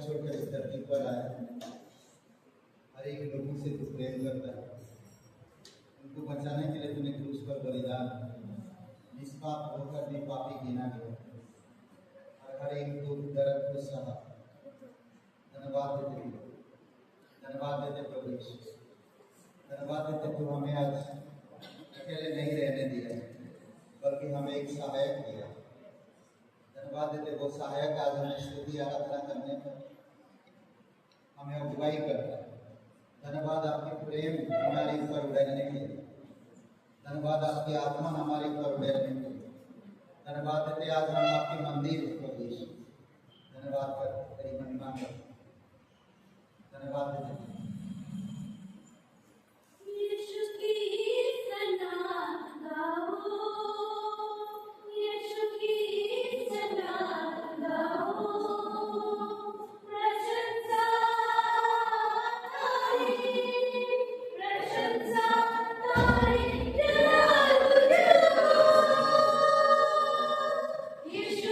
छोड़कर इस धरती पर आया, हर एक लोगों से तू प्रेम करता है, उनको बचाने के लिए तूने क्रूस पर बलिदान निष्पाप होकर भी पापी गिना गया और हर एक दुख दर्द को सहा। धन्यवाद देते प्रभु यीशु, धन्यवाद देते तू हमें आज अकेले नहीं रहने दिया बल्कि हमें एक सहायक दिया। धन्यवाद देते वो सहायक आज हमें स्तुति आराधना करने पर हमें अगुवाई करता है। धन्यवाद आपके प्रेम हमारे ऊपर उड़ने के लिए, धन्यवाद आपकी आत्मा हमारे ऊपर उड़ने के लिए। धन्यवाद देते आज हम आपके मंदिर प्रभु यीशु, धन्यवाद कर तेरी महिमा कर, धन्यवाद देते Yes,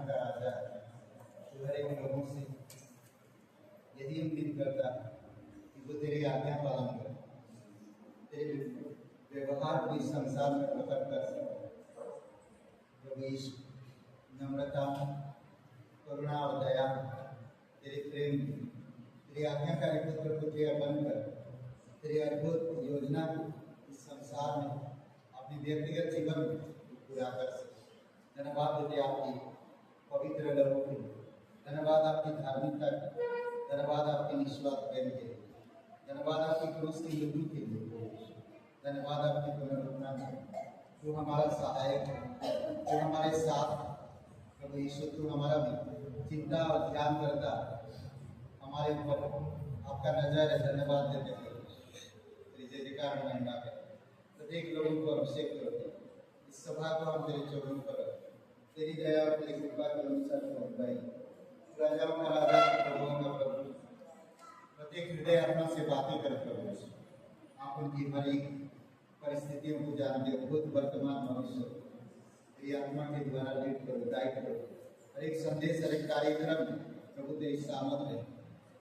का राजा है, जो हर एक लोगों से यही उम्मीद करता है कि वो तेरी आज्ञा पालन करे, तेरे व्यवहार को इस संसार में प्रकट कर सके। प्रभु यीशु, नम्रता, करुणा और दया, तेरे प्रेम, तेरी आज्ञाकारी पुत्र को तेरा बनकर तेरी अद्भुत योजना को इस संसार में अपने व्यक्तिगत जीवन में पूरा कर सके। धन्यवाद देते आपकी पवित्र लहू के लिए, धन्यवाद आपकी धार्मिकता के, धन्यवाद आपके निस्वार्थ प्रेम के लिए, धन्यवाद आपकी क्रूस की युद्धि के लिए, धन्यवाद आपकी पुनरुत्थान के, जो हमारा सहायक है, जो हमारे साथ। प्रभु यीशु, तू हमारा भी चिंता और ध्यान करता हमारे ऊपर आपका नजर है। धन्यवाद देते हैं, तेरी जयकार महिमा करें। प्रत्येक लोगों को अभिषेक करो, इस सभा को हम तेरे चरणों पर तेरी दया और तेरी कृपा के अनुसार पहुंचाई। राजाओं का राजा, प्रभुओं का प्रभु, प्रत्येक हृदय आत्मा से बातें कर प्रभु, आप उनकी हर एक परिस्थितियों को जानते हो, भूत वर्तमान भविष्य तेरी आत्मा के द्वारा लीड करो, गाइड करो। हर एक संदेश, हर एक कार्यक्रम प्रभु तेरी सामत है,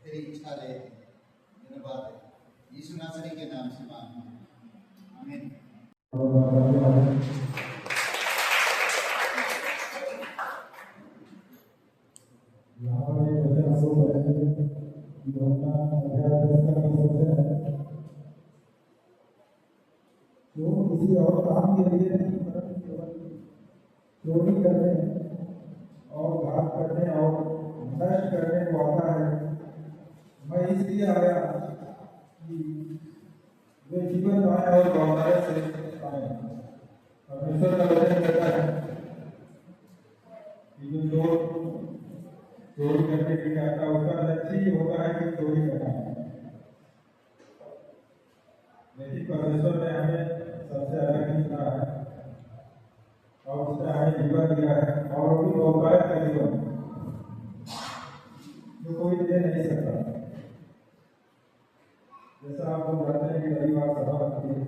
तेरी इच्छा रहे। धन्यवाद है, यीशु नासरी के नाम से मांगता हूं, आमीन। जो किसी और काम के लिए नहीं, चोरी करने और घात करने और नष्ट करने को आता है। मैं इसलिए आया कि वे जीवन पाए और गौरव से पाए। परमेश्वर का वचन कहता है कि जो चोरी करने की जाता है उसका लक्ष्य ही होता है कि चोरी करना है, लेकिन परमेश्वर ने हमें सबसे अलग ही चुना है और उसने हमें जीवन दिया है, और वो भी बहुतायत का जीवन जो कोई दे नहीं सकता। जैसा आप लोग जानते हैं कि रविवार सभा रखती है,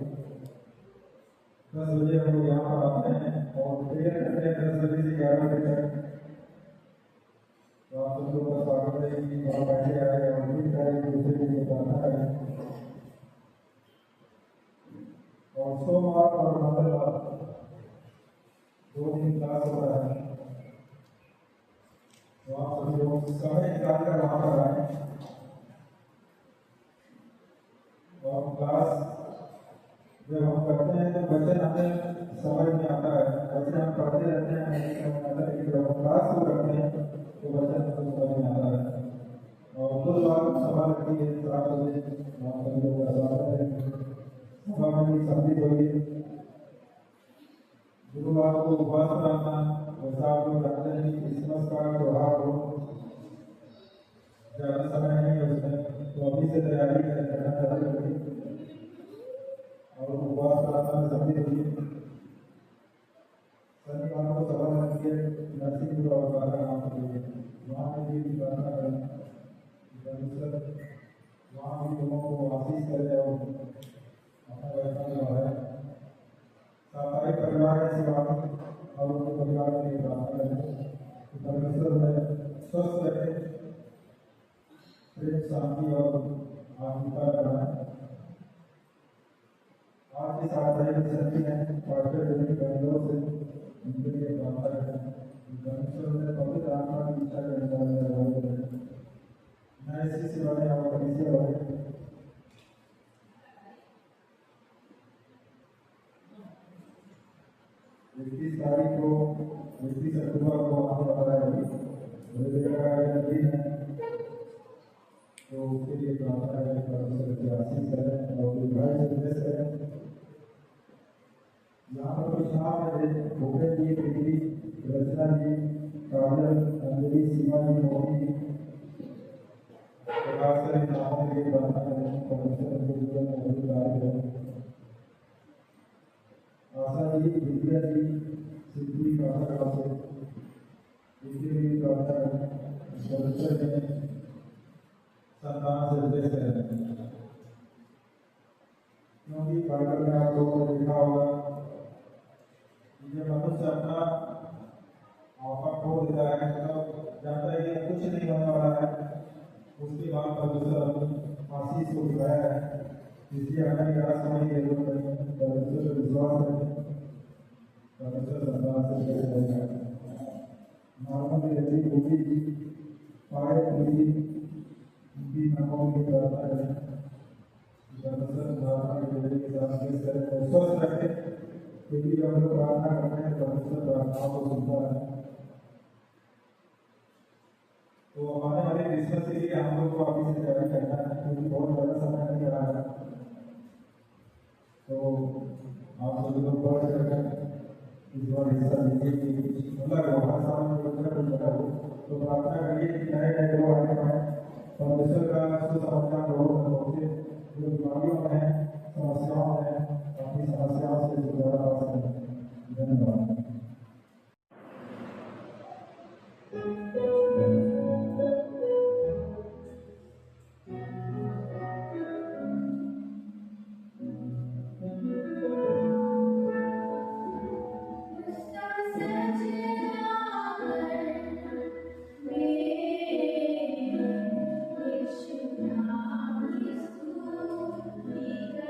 10 बजे हम लोग यहाँ पर आते हैं और प्रेयर करते हैं 10 बजे से 11 बजे तक। तो आप सब लोग का स्वागत है कि वहाँ बैठे आए और उम्मीद करें दूसरे के लिए प्रार्थना करें। और सोमवार और मंगलवार 2 दिन क्लास हो रहा है, तो आप सभी लोग समय निकाल कर वहाँ पर आए और क्लास जब हम करते हैं तो वचन हमें समझ में आता है। वचन हम पढ़ते रहते हैं, हमें समझ में आता है, लेकिन जब हम क्लास को करते हैं तो वचन हमें समझ में आता है। और बुधवार सभा रखी है 7 बजे, वहाँ सभी लोग का स्वागत है। सभा में भी सम्मिलित होइए। गुरुवार को उपवास प्रार्थना, जैसा आप लोग जानते हैं कि क्रिसमस का त्योहार हो, ज़्यादा समय नहीं है उसमें, तो अभी से तैयारी करना चालू करिए और उपवास प्रार्थना में सम्मिलित होइए। शनिवार को सभा रखी है नरसिंहपुर और बारागांव के लिए, वहाँ पे भी प्रार्थना करें, परमेश्वर वहाँ भी लोगों को आशीष करे और अपना व्यवस्था में बढ़ाए। साप्ताहिक परिवार में सेवा और उनके परिवार के लिए प्रार्थना करें कि परमेश्वर में स्वस्थ रखे, प्रेम, शांति और आत्मिकता बढ़ाए। आज के साप्ताहिक संधि है पास्टर डेविड बैंगलोर से, उनके लिए प्रार्थना करें कि परमेश्वर में पवित्र आत्मा की इच्छा करने वाले नए शिष्य बने और कलीसिया बने। 21 तारीख को 21 अक्टूबर को आने वाला है, नदी है, तो उसके लिए प्रार्थना करें, परमेश्वर की आशीष करें और भाई से विशेष करें। यहाँ पर कुछ नाम है: भूपेश जी, प्रीति, रचना जी, काजल, अंजलि, सीमा जी, मोदी जी। प्रकाश करें नामों के लिए प्रार्थना करें, परमेश्वर के जीवन में बड़ी कार्य करें। आशा जी, विद्या जी, सिद्धि काका से इनके लिए प्रार्थना करें, परमेश्वर ने संतान से विशेष करें। क्योंकि बाइबल में आप लोगों ने लिखा होगा कि जब मनुष्य अपना आपा खो देता है होने वाला है, उसके बाद परमेश्वर आशीष को दिखाया है, इसलिए हमें निराश होने की जरूरत नहीं है। परमेश्वर पर विश्वास रखें, परमेश्वर संतान से करेगा। नॉर्मल यदि होगी पाए होगी उनकी नामों की प्रार्थना करें, परमेश्वर प्रार्थना के जरिए के साथ करें, स्वस्थ रखें, क्योंकि जब हम लोग प्रार्थना करते हैं परमेश्वर प्रार्थनाओं को सुनता है। तो आने वाले क्रिसमस के लिए हम लोग को अभी से तैयारी करना है, क्योंकि बहुत ज़्यादा समय नहीं रहा है। तो आप सभी लोग बढ़ चढ़कर इस बार हिस्सा लीजिए कि अलग हो, हर साल में कुछ ना कुछ अलग हो। तो प्रार्थना करिए कि नए नए लोग आने पाए, परमेश्वर का सुसमाचार लोगों तक पहुँचे, जो बीमारियों में है, समस्याओं में है, अपनी समस्याओं से छुटकारा पा सकें। धन्यवाद। Thank you.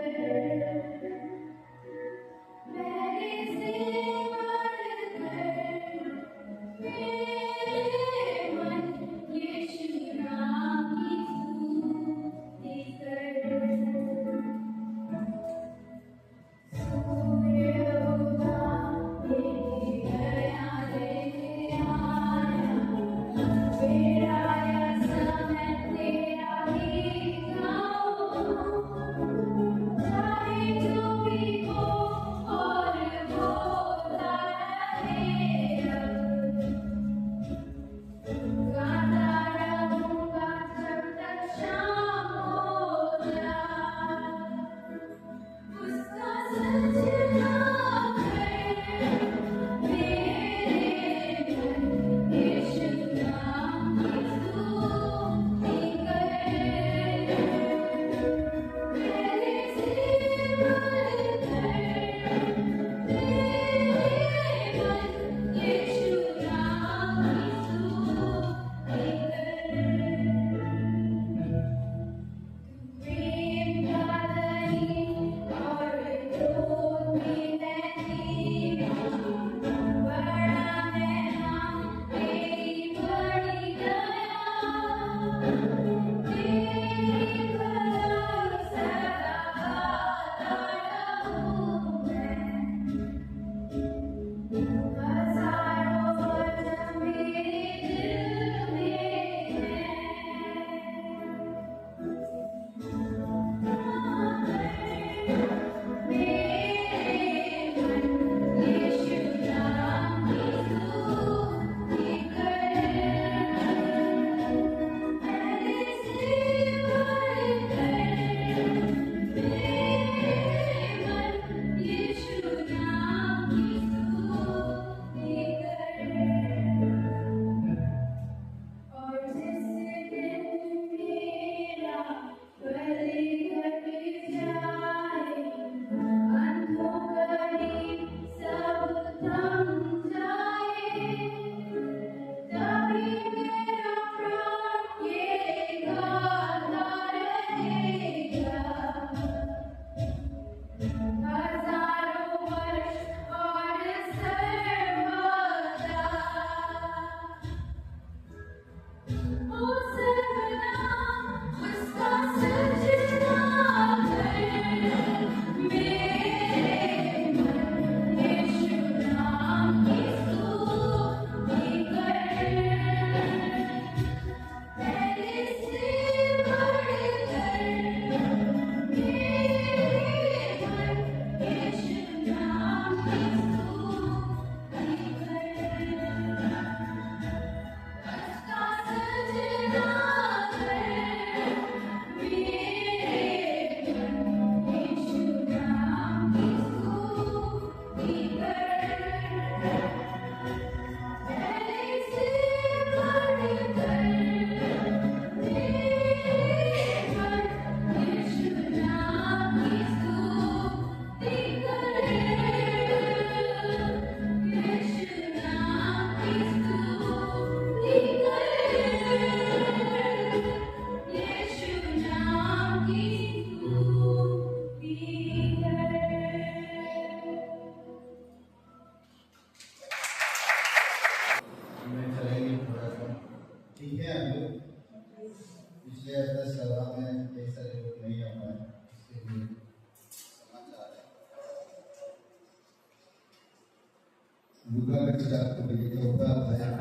लूका का किताब को लिए चौथा अध्याय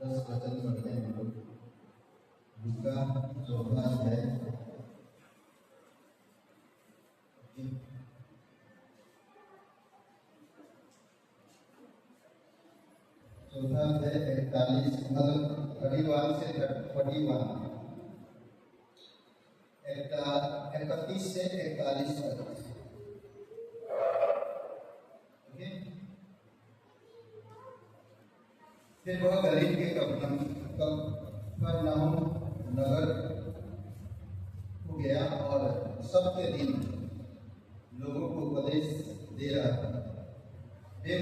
10 वचन पढ़ते हैं हम लोग। लूका चौथा अध्याय चौथा अध्याय 41 मतलब 31 से 31 से 41 तक। फिर वह गलील के कफरनहूम नगर को गया और सबके दिन लोगों को उपदेश दे रहा था। वे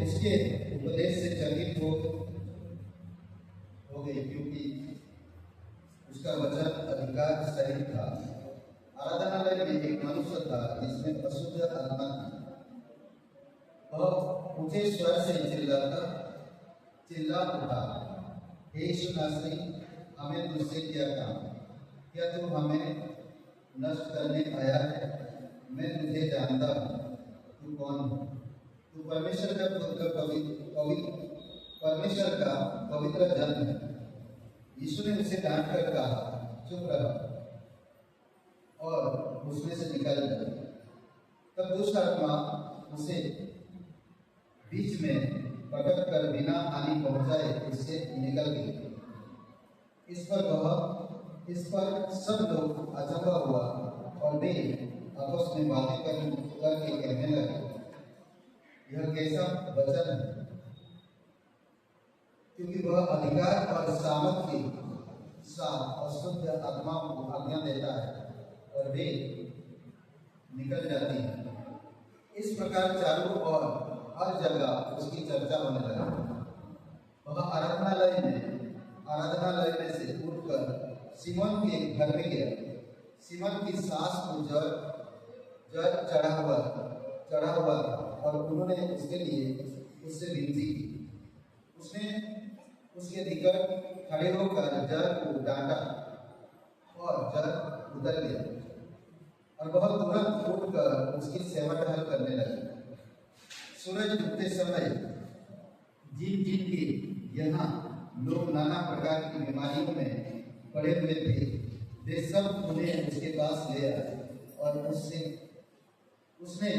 उसके उपदेश से चकित हो गए, क्योंकि उसका वचन अधिकार सहित था। आराधनालय में एक मनुष्य था जिसमें अशुद्ध आत्मा थी। वह ऊंचे स्वर से चिल्ला उठा, हे यीशु नासरी, हमें तुझसे क्या काम? क्या तू हमें नष्ट करने आया है? मैं तुझे जानता हूँ, तू कौन है? तू परमेश्वर का पुत्र, परमेश्वर का पवित्र जन है। यीशु ने उसे डांट कर कहा, चुप रहा और उसमें से निकल गया। तब दुष्ट आत्मा उसे बीच में पकड़ कर बिना हानि पहुंचाए उससे निकल गई। इस पर सब लोग अचंभा हुआ और वे आपस में बातें करके कहने लगे, यह कैसा वचन है? क्योंकि वह अधिकार और सामर्थ के साथ अशुद्ध आत्माओं को आज्ञा देता है और वे निकल जाती हैं। इस प्रकार चारों ओर हर जगह उसकी चर्चा होने लगी। वह आराधनालय में से उठकर सीमोन के घर में गया। सीमोन की सास को जर चढ़ा हुआ था और उन्होंने उसके लिए उससे विनती की। उसने उसके निकट खड़े होकर जर को डांटा और जर उतर गया और वह तुरंत उठकर उसकी सेवा टहल करने लगी। सूरज उगते समय जिनके यहाँ लोग नाना प्रकार की बीमारियों में पड़े हुए थे, वे सब उन्हें उसके पास ले आए और उसने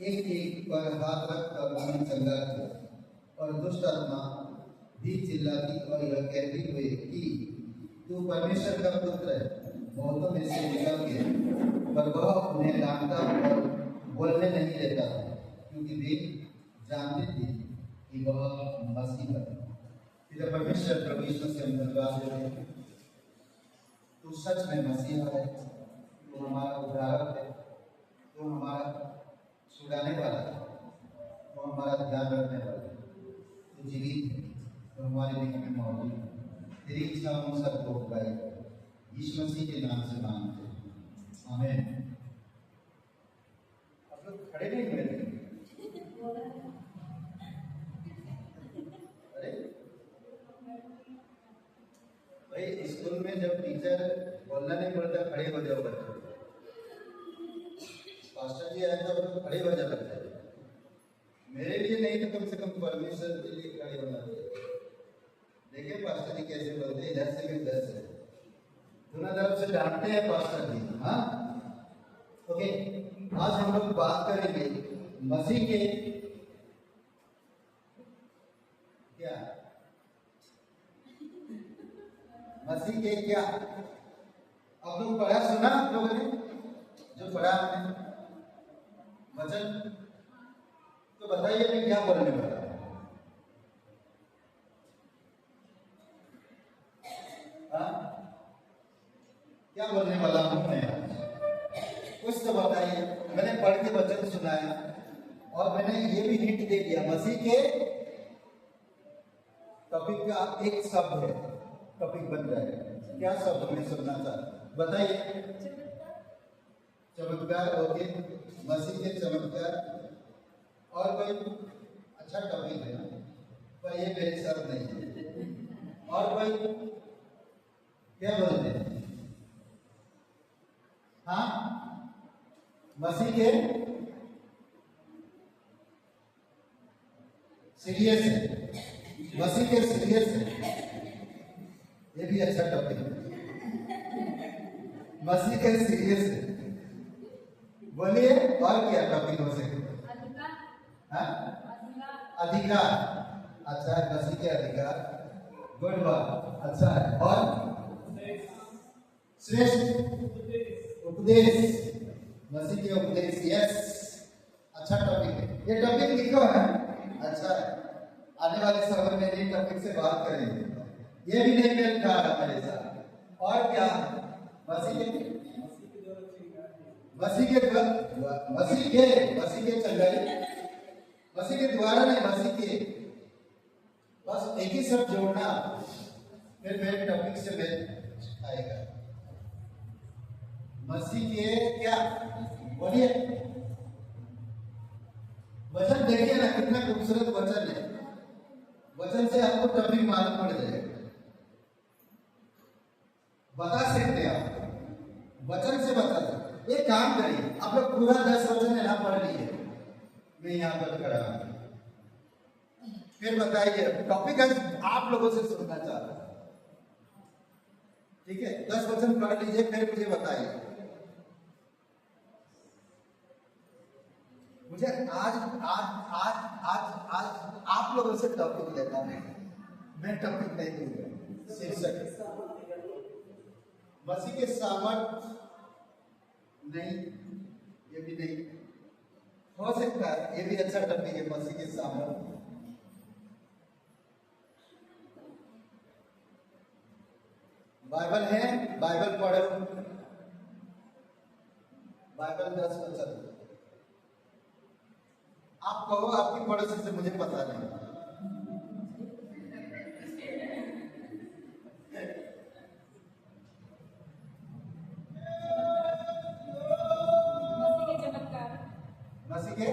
एक पर हाथ रखकर उन्हें चंगा किया। और दुष्ट आत्मा भी चिल्लाती और यह कहती हुई कि तू परमेश्वर का पुत्र है, बहुतों में से निकल गया। पर वह उन्हें डांटता और बोलने नहीं देता था, क्योंकि वे जानते थे कि वह मसीह है। पिता परमेश्वर प्रभु यीशु से हम धन्यवाद देते हैं। तू सच में मसीह है, तू हमारा उद्धारक है, तू हमारा छुड़ाने वाला है, तू हमारा ध्यान रखने वाला है, तू जीवित है, तो हमारे बीच में मौजूद है। तेरी इच्छा हम सबको पाई यीशु मसीह के नाम से मांगते हैं, आमीन। आप लोग खड़े नहीं हुए थे? अरे भाई, स्कूल में जब टीचर बोलना नहीं बोलता खड़े हो जाओ बच्चों। पास्टर जी आए तो खड़े हो जाओ बच्चे। मेरे लिए नहीं तो कम से कम परमेश्वर के लिए खड़े होना चाहिए। देखिए पास्टर जी कैसे बोलते हैं, इधर से भी उधर से, दोनों तरफ से डांटते हैं पास्टर जी। हाँ, ओके। आज हम लोग बात करेंगे मसीह के क्या आप लोग पढ़ा सुना? आप लोगों ने जो पढ़ा हमने वचन, तो बताइए मैं क्या बोलने वाला? क्या बोलने वाला हूं मैं? कुछ तो बताइए। मैंने पढ़ के वचन सुनाया और मैंने ये भी हिंट दे दिया, मसीह के टॉपिक का एक शब्द है, टॉपिक बन जाएगा। क्या शब्द मैं सुनना चाहता? बताइए। चमत्कार। ओके, मसीह के चमत्कार। और कोई अच्छा टॉपिक है ना, पर ये मेरे शब्द नहीं है। और कोई क्या बोलते हैं? हाँ, मसीह के सीरियस है, मसीह के सीरियस है, ये भी अच्छा टॉपिक है। मसीह के सीरियस है, बोलिए और क्या टॉपिक हो सकते? हाँ? अधिकार, अच्छा है, मसीह के अधिकार, गुड बात, अच्छा है। और श्रेष्ठ उपदेश, मसीह के उपदेश, यस, अच्छा टॉपिक है। ये टॉपिक लिखो है, अच्छा है। आने वाले समय में ये टॉपिक से बात करेंगे। ये भी नहीं मेल खा रहा मेरे साथ। और क्या? मसीह के चंगाई, मसीह के द्वारा नहीं, मसीह के, बस एक ही शब्द जोड़ना, फिर मेरे टॉपिक से मेल आएगा। मसीह के क्या? बोलिए, वचन देखिए ना, कितना खूबसूरत वचन है। वचन से आपको टॉपिक मालूम पड़ जाएगा, बता सकते हैं आप, वचन से बता सकते। एक काम करिए, आप लोग पूरा 10 वचन यहाँ पढ़ लीजिए, मैं यहाँ पर खड़ा हूं, फिर बताइए टॉपिक आप लोगों से सुनना चाह रहा हूं, ठीक है? 10 वचन पढ़ लीजिए, फिर मुझे बताइए। मुझे आज आज आज आज आज आप लोगों से टॉपिक लेना है, मैं टॉपिक नहीं दूंगा। शीर्षक मसीह के सामर्थ नहीं, ये भी नहीं हो सकता है, ये भी अच्छा टॉपिक है, मसीह के सामर्थ। बाइबल है, बाइबल पढ़ो, बाइबल 10 वचन। आप कहो आपकी पड़ोसी से, मुझे पता नहीं। मसीह के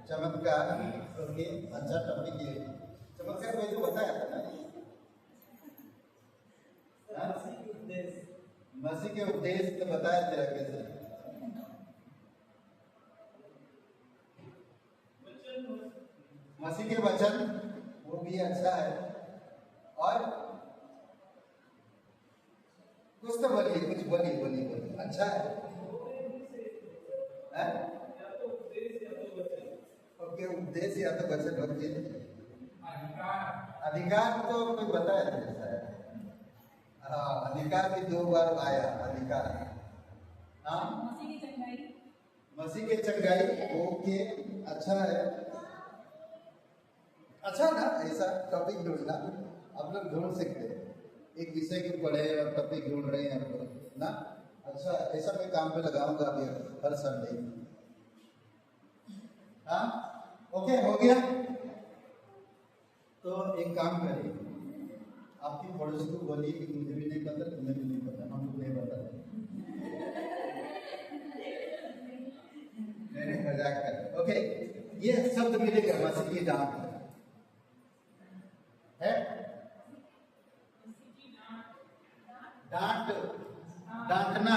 चमत्कार, ओके, अच्छा टॉपिक है। चमत्कार कोई तो बताया था ना, मसीह के उपदेश तो बताया तेरा कैसे। मसीह के वचन, वो भी अच्छा है। और कुछ तो बोलिए, कुछ बोलिए, बोलिए, बोलिए, अच्छा है। ओके, उपदेश या तो वचन, ओके। अधिकार तो कोई बताया था, हाँ, अधिकार भी 2 बार आया, अधिकार, हाँ, मसीह के चंगाई, ओके, अच्छा है, अच्छा ना, ऐसा टॉपिक ढूंढना आप लोग ढूंढ सकते हैं। एक विषय को पढ़े और टॉपिक ढूंढ रहे हैं आप लोग ना, अच्छा, ऐसा मैं काम पे लगाऊंगा अभी हर संडे। हाँ, ओके, हो गया। तो एक काम करिए, आपकी पड़ोसी को बोलिए कि मुझे भी नहीं पता, तुम्हें भी नहीं पता, हमको नहीं पता। मैंने मजाक कर, ओके। ये शब्द मिलेगा, मसीह की डांट है, डांट, डांटना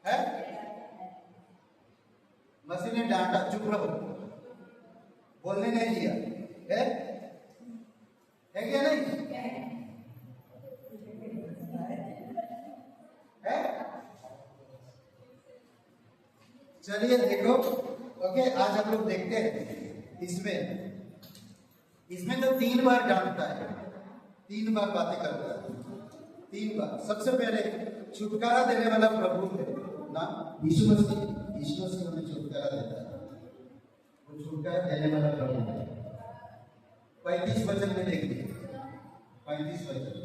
है। मसीह ने डांटा, चुप रहो, बोलने नहीं दिया, है क्या नहीं है? चलिए देखो, ओके, आज हम लोग देखते हैं इसमें तो 3 बार डांटता है, 3 बार बातें करता है, 3 बार। सबसे पहले छुटकारा देने वाला प्रभु है ना, यीशु मसीह हमें छुटकारा देता है, वो छुटकारा देने वाला प्रभु है। 35 वचन में देखिए, 35 वचन,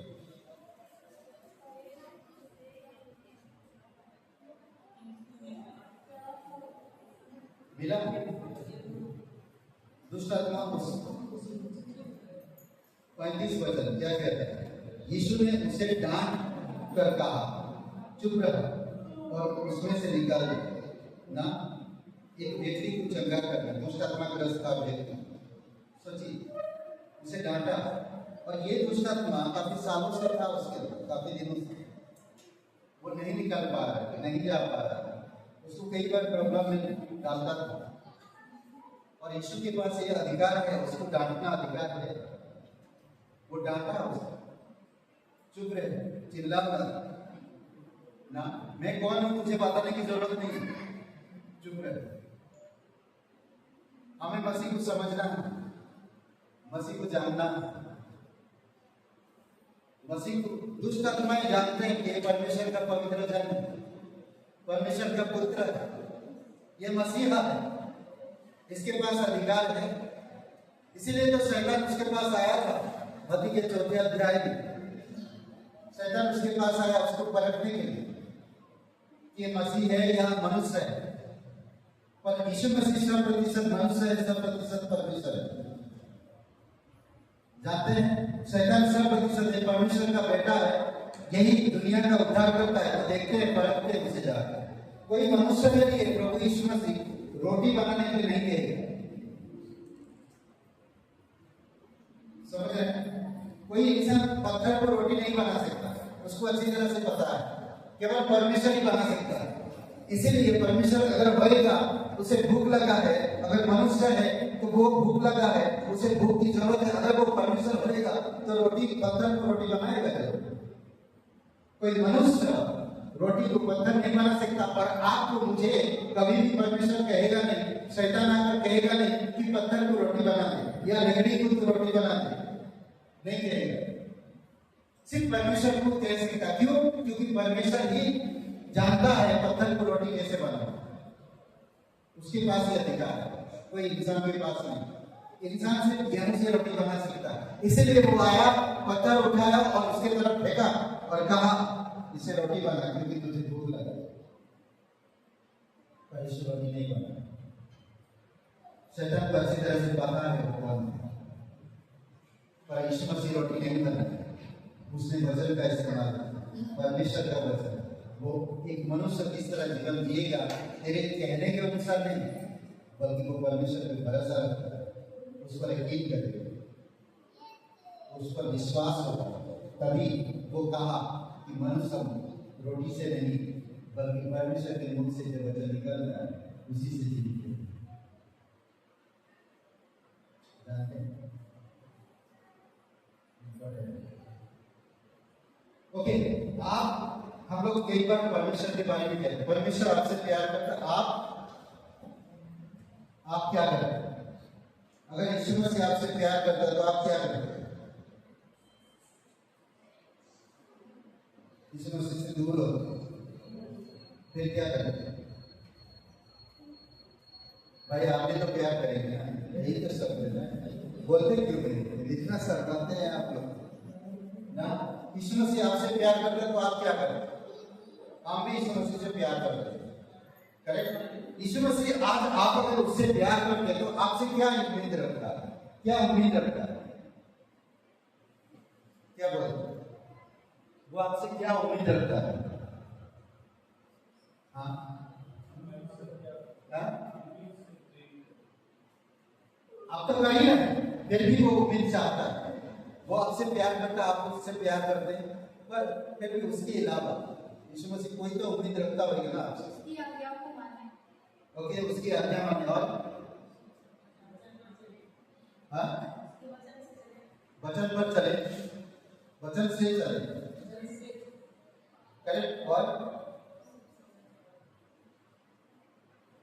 मिला दुष्ट आत्मा को। 35 वचन क्या कहता है? यीशु ने उसे डांट कर कहा, चुप रहा और उसमें से निकाल ना। एक व्यक्ति को चंगा करना, दुष्ट आत्मा का रास्ता व्यक्ति, सोचिए, उसे डांटा, और ये दुष्ट आत्मा काफी सालों से था उसके, काफी दिनों से वो नहीं निकल पा रहा, नहीं जा पा रहा, उसको कई बार प्रॉब्लम में डालता था, और यीशु के पास ये अधिकार है, उसको डांटना अधिकार है। वो डांटा उसको, चुप रहे, चिल्ला मत ना, मैं कौन हूं तुझे बताने की जरूरत नहीं, चुप रहे। हमें मसीह को समझना, मसीह को जानना। मसीह को दुष्ट आत्माएं जानते हैं कि परमेश्वर का पवित्र जन, परमेश्वर का पुत्र, ये मसीहा है, इसके पास अधिकार है। इसीलिए तो शैतान उसके पास आया था। मत्ती के 4 अध्याय में शैतान उसके पास आया उसको परखने के लिए कि मसीह है या मनुष्य है। पर यीशु मसीह 100% मनुष्य है, 100% परमेश्वर है। जानते हैं शैतान 100% परमेश्वर का बेटा है, यही दुनिया का उद्धार करता है। तो देखते हैं, परखते हैं उसे जाकर। कोई मनुष्य के लिए प्रभु यीशु मसीह रोटी बनाने के लिए नहीं कहेगा, समझ रहे हैं? कोई इंसान पत्थर पर रोटी नहीं बना सकता, उसको अच्छी तरह से पता है, केवल परमेश्वर ही बना सकता है। इसीलिए परमेश्वर अगर होएगा, उसे भूख लगा है, अगर मनुष्य है तो वो भूख लगा है, उसे भूख की जरूरत है, अगर वो परमेश्वर होएगा तो रोटी, पत्थर को रोटी बनाएगा। कोई मनुष्य रोटी को पत्थर नहीं बना सकता। पर आपको मुझे कभी भी परमेश्वर कहेगा नहीं, शैतान आकर कहेगा नहीं कि पत्थर को रोटी बना दे या लकड़ी को रोटी बना दे, नहीं कहेगा। सिर्फ परमेश्वर को कह सकता। क्यों? क्योंकि परमेश्वर ही जानता है पत्थर को रोटी कैसे बनाना, उसके पास ये अधिकार है, कोई इंसान के पास नहीं। इंसान सिर्फ ज्ञान से रोटी बना सकता है। इसीलिए वो आया, पत्थर उठाया और उसके तरफ फेंका और कहा इसे रोटी बना, क्योंकि तुझे भूख लगा। पर यीशु रोटी नहीं बना। शैतान को अच्छी तरह से पता है वो कौन है, पर यीशु मसीह रोटी नहीं बना। उसने वचन का इस्तेमाल किया, परमेश्वर का वचन। वो एक मनुष्य किस तरह जीवन जिएगा, तेरे कहने के अनुसार नहीं, बल्कि वो परमेश्वर पे भरोसा रखता है, उस पर यकीन करेगा, उस पर विश्वास होगा। तभी वो कहा कि मनुष्य रोटी से नहीं, बल्कि परमेश्वर के मुख से जो वचन निकल रहा है उसी से जीवित है। जानते हैं? ओके, आप, हम लोग कई बार परमेश्वर के बारे में कहते हैं, परमेश्वर आपसे प्यार करता है। आप क्या करते? अगर यीशु मसीह आपसे प्यार करता है तो आप क्या करते? यीशु मसीह से दूर हो, फिर क्या करते? भाई आपने तो प्यार करेंगे, यही तो सब है। बोलते क्यों नहीं? इतना शर्माते हैं आप लोग ना। यीशु मसीह आपसे प्यार करते हैं तो आप क्या करें? हम भी यीशु मसीह से प्यार करते हैं, करेक्ट? यीशु मसीह आज आप अगर उससे प्यार करते हैं तो आपसे क्या उम्मीद रखता है? क्या उम्मीद रखता है? क्या बोलते? वो आपसे क्या उम्मीद रखता है? हाँ, आप तो कर ही रहे, फिर भी वो उम्मीद चाहता है। वो आपसे प्यार करता है, आप उससे प्यार करते हैं, पर फिर भी उसके अलावा यीशु मसीह कोई तो उम्मीद रखता होगा ना आपसे। उसकी आज्ञा को माने। ओके, उसकी आज्ञा माने। और हाँ, वचन पर चले, वचन से चले, करेक्ट। और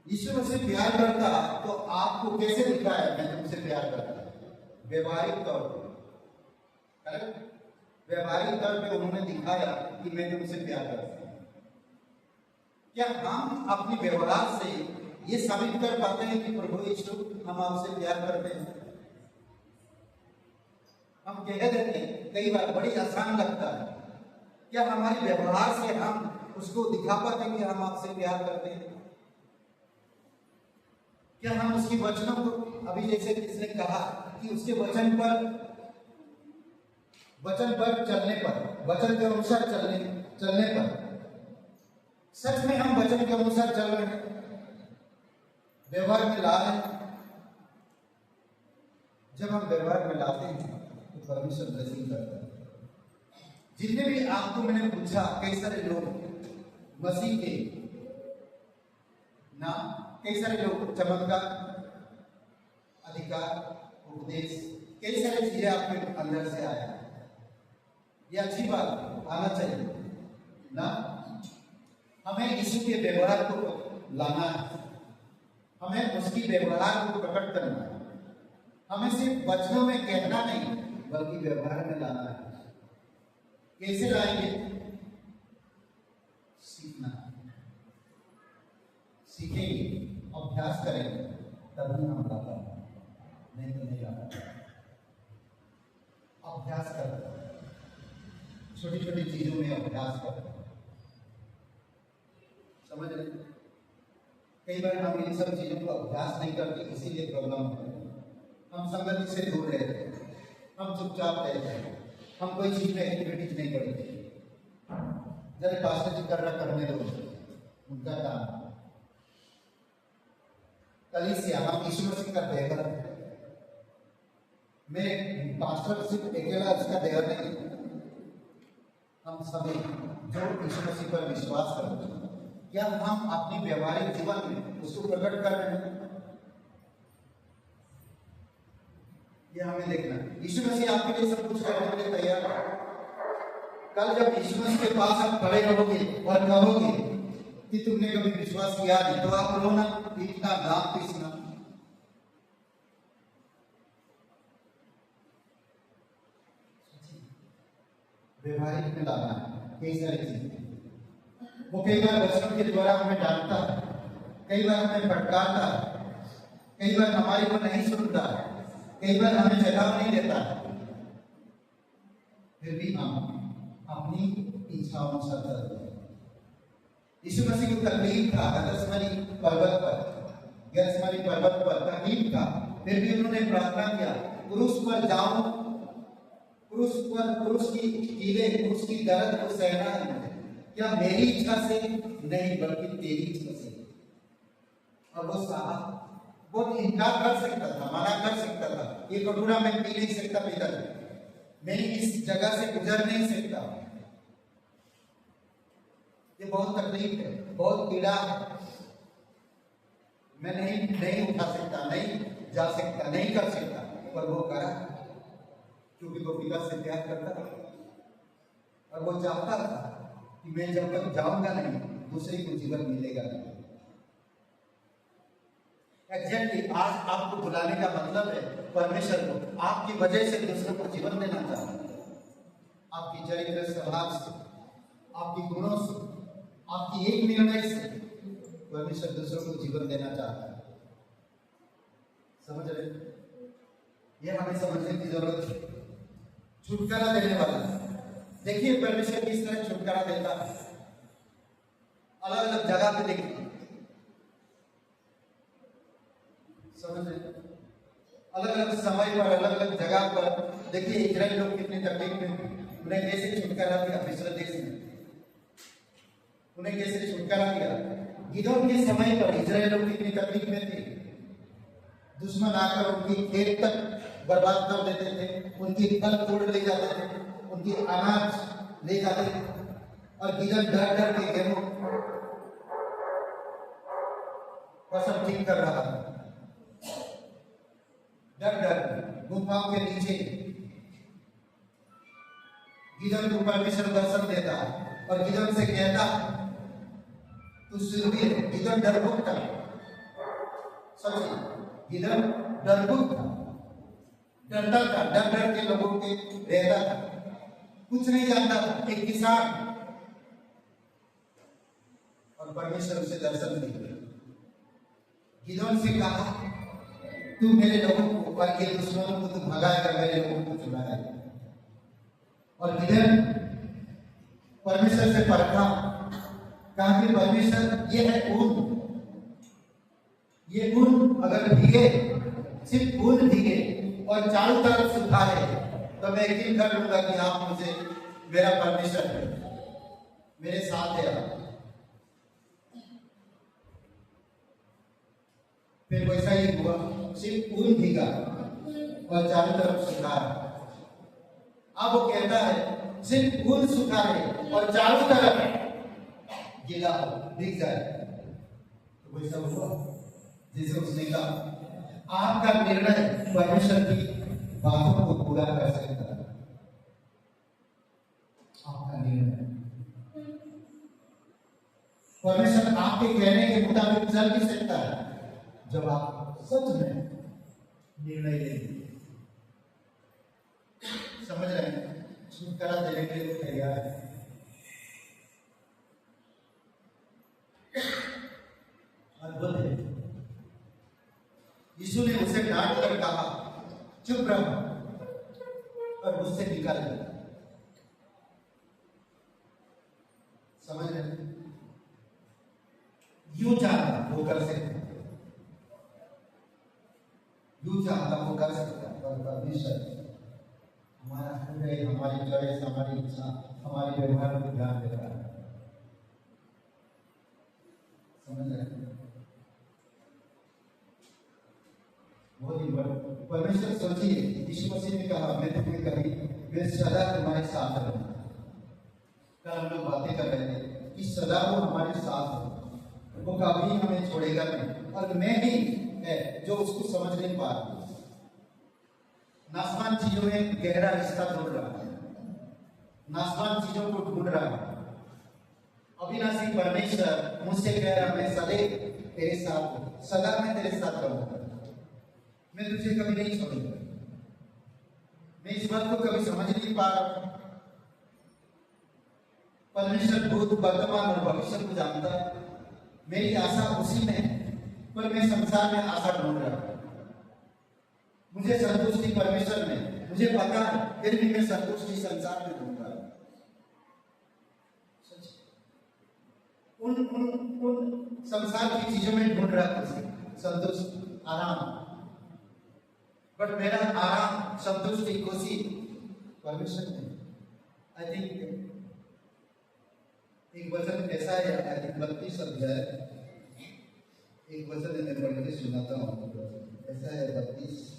यीशु मसीह प्यार करता तो आपको कैसे दिखा है मैं तुमसे प्यार करता? व्यवहारिक तौर पर, करेक्ट? व्यवहारिक तौर पे उन्होंने दिखाया कि मैं तुमसे प्यार करता हूं। क्या हम अपनी व्यवहार से ये साबित कर पाते हैं कि प्रभु यीशु हम आपसे प्यार करते हैं? हम कह देते हैं, कई बार बड़ी आसान लगता है। क्या हमारे व्यवहार से हम उसको दिखा पाते हैं कि हम आपसे प्यार करते हैं? क्या हम उसकी वचनों को, अभी जैसे किसने कहा कि उसके वचन पर चलने पर, वचन के अनुसार चलने पर, सच में हम वचन के अनुसार चल रहे हैं, व्यवहार में ला रहे हैं? जब हम व्यवहार में लाते हैं तो परमेश्वर ब्लेसिंग करता है। जितने भी आपको मैंने पूछा, कई सारे लोग मसीह के ना, कई सारे लोग चमत्कार, अधिकार, उपदेश, कई सारी चीजें आपके अंदर से आया। ये अच्छी बात है, आना चाहिए ना। हमें यीशु के व्यवहार को लाना है, हमें उसकी व्यवहार को प्रकट करना है। हमें सिर्फ वचनों में कहना नहीं बल्कि व्यवहार में लाना है। कैसे लाएंगे? सीखना, सीखेंगे, अभ्यास करेंगे, तभी हम लाता है, नहीं तो नहीं लाता। अभ्यास करते, छोटी छोटी चीजों में अभ्यास करते, समझ रहे? कई बार हम इन सब चीजों को अभ्यास नहीं करते, इसीलिए प्रॉब्लम होता है। हम संगति से दूर रहते हैं, हम चुपचाप रहते हैं, हम कोई चीज में एक्टिविटीज नहीं करते। जब पास्टर जी कर रहा करने दो, उनका काम। कलीसिया हम यीशु मसीह का देवर, मैं पास्टर सिर्फ अकेला उसका देवर नहीं, हम सभी जो यीशु मसीह पर विश्वास करते हैं, क्या हम अपने व्यवहारिक जीवन में उसको प्रकट कर रहे हैं? ये हमें देखना। यीशु मसीह आपके लिए सब कुछ करने के लिए तैयार है। कल जब यीशु मसीह के पास आप खड़े रहोगे और कहोगे कि तुमने कभी विश्वास किया नहीं, तो आप रोना, पीटना, दांत पीसना। व्यवहारिक में लाना है कई सारी चीजें। वो कई बार वचनों के द्वारा हमें डांटता है, कई बार हमें फटकारता है, कई बार हमारी को नहीं सुनता है, कई बार हमें जवाब नहीं देता है, फिर भी हम अपनी इच्छाओं अनुसार चलते हैं। यीशु मसीह को तकलीफ था गतसमनी पर्वत पर तकलीफ था, फिर भी उन्होंने प्रार्थना किया, क्रूस पर जाऊं, क्रूस की दर्द को सहना है, क्या मेरी इच्छा से नहीं बल्कि तेरी इच्छा से। और वो साहब बहुत इनकार कर सकता था, मना कर सकता था, ये कटोरा मैं पी नहीं सकता पिता, मैं इस जगह से गुजर नहीं सकता, ये बहुत तकलीफ है, बहुत पीड़ा है, मैं नहीं उठा सकता, नहीं जा सकता, नहीं कर सकता। पर वो करा क्योंकि वो पिता से प्यार करता था और वो चाहता था कि मैं जब तक जाऊंगा नहीं दूसरे को जीवन मिलेगा नहीं। एग्जैक्टली आज आपको बुलाने का मतलब है परमेश्वर को आपकी वजह से दूसरों को जीवन देना चाहता है। आपकी चरित्र स्वभाव से, आपकी गुणों से, आपकी एक निर्णय से परमेश्वर दूसरों को जीवन देना चाहता है। समझ रहे? यह हमें समझने की जरूरत है। छुटकारा देने वाला, देखिए परमेश्वर किस तरह छुटकारा देता है। अलग अलग जगह पे देखिए, समझ रहे? अलग अलग समय पर, अलग अलग जगह पर देखिए इजराइल लोग कितने तकलीफ में, उन्हें कैसे छुटकारा दिया मिस्र देश में, उन्हें कैसे छुटकारा दिया। गिदोन के समय पर इजराइल लोग कितनी तकलीफ में थे, दुश्मन आकर उनकी खेत तक बर्बाद कर देते थे, उनकी फल तोड़ ले जाते थे, उनकी अनाज ले जाते थे, और गिदोन डर डर के गेहूं फसल ठीक कर रहा था, डर डर गुफाओं के नीचे। गिदोन को परमेश्वर दर्शन देता और गिदोन से कहता तू शूरवीर है। गिदोन डरपोक था, सोचिए गिदोन डरपोक था, डरता था, डर डर के लोगों के रहता था, कुछ नहीं जानता था, एक किसान। और परमेश्वर उसे दर्शन दिया, गिदोन से कहा तू मेरे लोगों को और ये दुश्मनों को तू भगाएगा, मेरे लोगों को चुराएगा। और गिदोन परमेश्वर से परखा, कहा कि परमेश्वर ये है ऊन, ये ऊन अगर भीगे, सिर्फ ऊन भीगे और चारों तरफ सूखा है तो मैं यकीन कर लूंगा कि आप मुझे, मेरा परमेश्वर है, मेरे साथ है आप। फिर वैसा ही हुआ, सिर्फ ऊन भीगा और चारों तरफ सूखा है। अब वो कहता है सिर्फ ऊन सूखा है और चारों तरफ गीला हो, भीग जाए। तो वैसा हुआ जैसे उसने कहा। आपका निर्णय परमेश्वर की बातों को पूरा कर सकता है। आपका निर्णय परमेश्वर आपके कहने के मुताबिक चल भी सकता है जब आप सच में निर्णय लेंगे। समझ रहे हैं? छुटकारा देने के लिए तैयार है। अद्भुत है। यीशु ने उसे डांट कर कहा, चुप रहो, और उससे निकल गया। समझ रहे हैं? यूं चाहता वो कर सकता, यूं चाहता वो कर सकता, पर परमेश्वर हमारा हृदय, हमारी चॉइस, हमारी इच्छा, हमारे व्यवहार को ध्यान देता है। समझ रहे हैं? बहुत ही बड़ा परमेश्वर। सोचिए, यीशु मसीह ने कहा, मैं तुम्हें कभी, मैं सदा तुम्हारे साथ रहूंगा। कल हम लोग बातें कर रहे थे कि सदा वो हमारे साथ हो, वो कभी हमें छोड़ेगा नहीं। और मैं ही है जो उसको समझ नहीं पा रहा, नासमान चीजों में गहरा रिश्ता जोड़ रहा है, नासमान चीजों को ढूंढ रहा है। अविनाशी परमेश्वर मुझसे कह रहा, मैं सदैव तेरे साथ हूं, सदा मैं तेरे साथ रहूंगा, मैं तुझे कभी नहीं छोड़ूंगा। मैं इस बात को कभी समझ नहीं पा रहा। परमेश्वर भूत, वर्तमान और भविष्य को जानता है। मेरी आशा उसी में है, पर मैं संसार में आशा ढूंढ रहा हूं। मुझे संतुष्टि परमेश्वर में, मुझे पता है, फिर भी मैं संतुष्टि संसार में ढूंढ रहा हूं। उन उन उन संसार की चीजों में ढूंढ रहा हूं संतुष्टि, आराम। बट मेरा आराम, संतुष्टि, खुशी परमेश्वर में। आई थिंक एक वचन ऐसा है, आई थिंक 32 अध्याय, एक वचन मैं पढ़ के सुनाता हूँ। ऐसा है 32,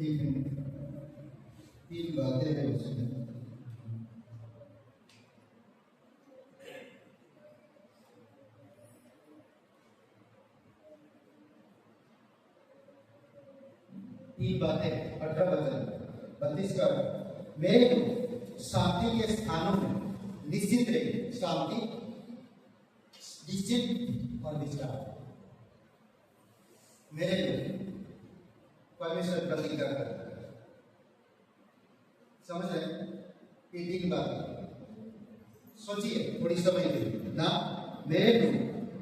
एक मिनट, 3 बातें हैं उसमें। तीन बातें, 18 वचन 32 का। मेरे लोग शांति के स्थानों में निश्चित रहिए, शांति, निश्चित और विश्राम। मेरे लोग परमेश्वर प्रतिज्ञा करता है। समझ रहे हैं? ये तीन बात सोचिए, थोड़ी समय दे ना। मेरे लोग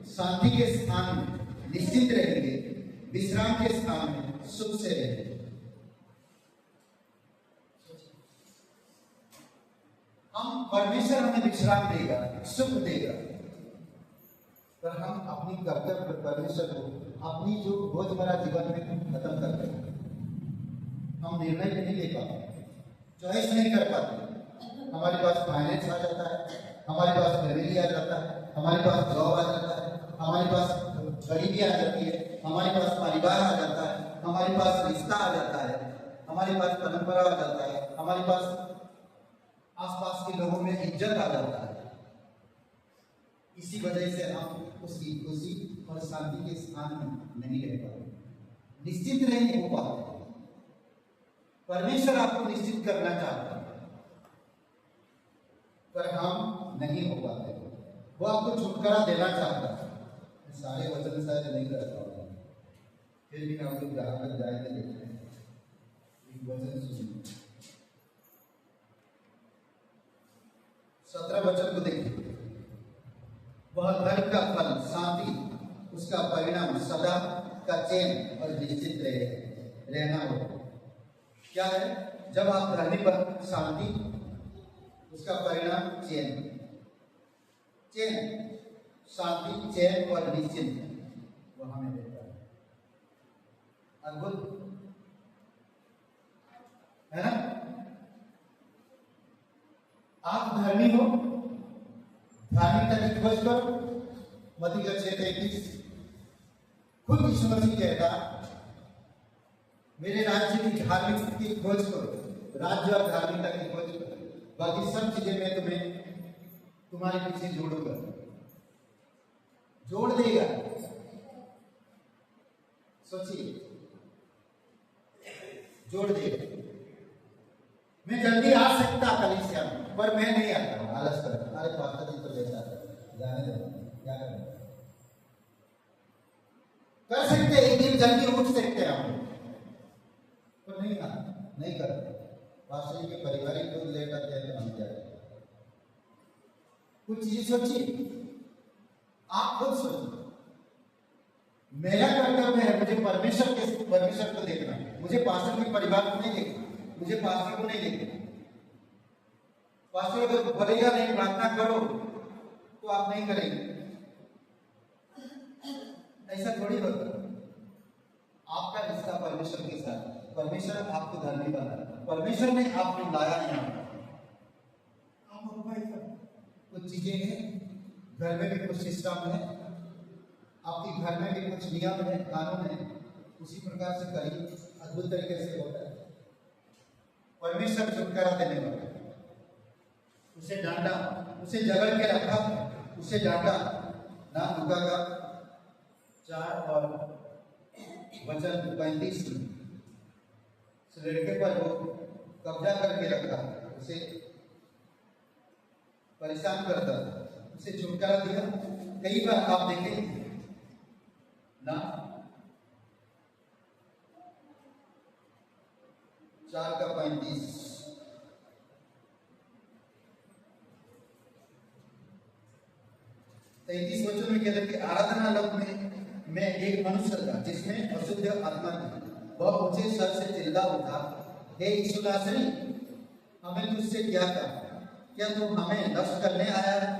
शांति के स्थान में निश्चिंत रहेंगे, विश्राम के स्थान में सुख से रहेंगे। हम परमेश्वर हमें विश्राम देगा, सुख देगा, पर हम अपनी कर्तव्य परमेश्वर को अपनी जो रोजमर्रा जीवन में खत्म कर देंगे। हम निर्णय नहीं ले पाते, चॉइस नहीं कर पाते। हमारे पास फाइनेंस आ जाता है, हमारे पास फैमिली आ जाता है, हमारे पास जॉब आ जाता है, हमारे पास गरीबी आ जाती है, हमारे पास परिवार आ जाता है, हमारे पास रिश्ता आ जाता है, हमारे पास परंपरा आ जाता है, हमारे पास आसपास के लोगों में इज्जत आ जाता है। इसी वजह से हम उसकी खुशी और शांति के स्थान में नहीं रह पाते, निश्चित नहीं हो पाते। परमेश्वर आपको निश्चित करना चाहता है, पर हम नहीं हो पाते। वो आपको छुटकारा देना चाहता है। सारे वचन शायद नहीं कर पाऊंगा, फिर भी हम लोग जहां तक जाएंगे देखते हैं। एक वचन सुनिए, 17 वचन को देखिए। वह धर्म का फल शांति, उसका परिणाम सदा का चैन और निश्चित रहना हो। क्या है? जब आप धर्मी पर शांति, उसका परिणाम चैन, चैन, शांति, चैन और निश्चिंत वो हमें देता है। अद्भुत है ना। आप धर्मी हो, धार्मिकता की खोज करो। मत्ती का 6:33 खुद यीशु मसीह कहता, मेरे राज्य की धार्मिकता की खोज करो, राज्य और धार्मिकता की खोज करो, बाकी सब चीजें मैं तुम्हें तुम्हारे पीछे जोड़ूंगा। जोड़ देगा। सोचिए, जोड़ देगा। मैं जल्दी आ सकता कलीसिया में, पर मैं नहीं आता हूं, आलस करता। अरे पास्टर जी तो जैसा जाने दो, क्या करें। कर सकते एक दिन जल्दी उठ सकते हैं हम, पर नहीं आता, नहीं करते। पास्टर जी के पारिवारिक लोग लेट आते हैं तो हम क्या करें। कुछ चीजें सोचिए, आप खुद सोचिए। मेरा कर्तव्य है मुझे परमेश्वर को देखना, मुझे पास्टर के परिवार को नहीं देखना, मुझे पास्टर को नहीं देखना। पास्टर अगर बोलेगा नहीं प्रार्थना करो तो आप नहीं करेंगे, ऐसा थोड़ी होता। आपका रिश्ता परमेश्वर के साथ, परमेश्वर आपको धर्मी बना, परमेश्वर ने आपको लाया नहीं। कुछ चीजें हैं, घर में भी कुछ सिस्टम है, आपके घर में भी कुछ नियम है, कानून है, उसी प्रकार से करिए, अद्भुत तरीके से होता है। परमेश्वर छुटकारा देने वाला, उसे डांटा, उसे जगड़ के रखा, उसे डांटा ना। लूका का 4 और वचन 35 में लड़के पर वो कब्जा करके रखा, उसे परेशान करता, उसे छुटकारा दिया। कई बार आप देखें ना, 4 का 35 33 वचन में कहते कि आराधनालय में एक मनुष्य था जिसमें अशुद्ध आत्मा थी। वह ऊंचे स्वर से चिल्ला उठा, हे यीशु नासरी, हमें तुझसे क्या कहा? क्या तू हमें नष्ट करने आया है?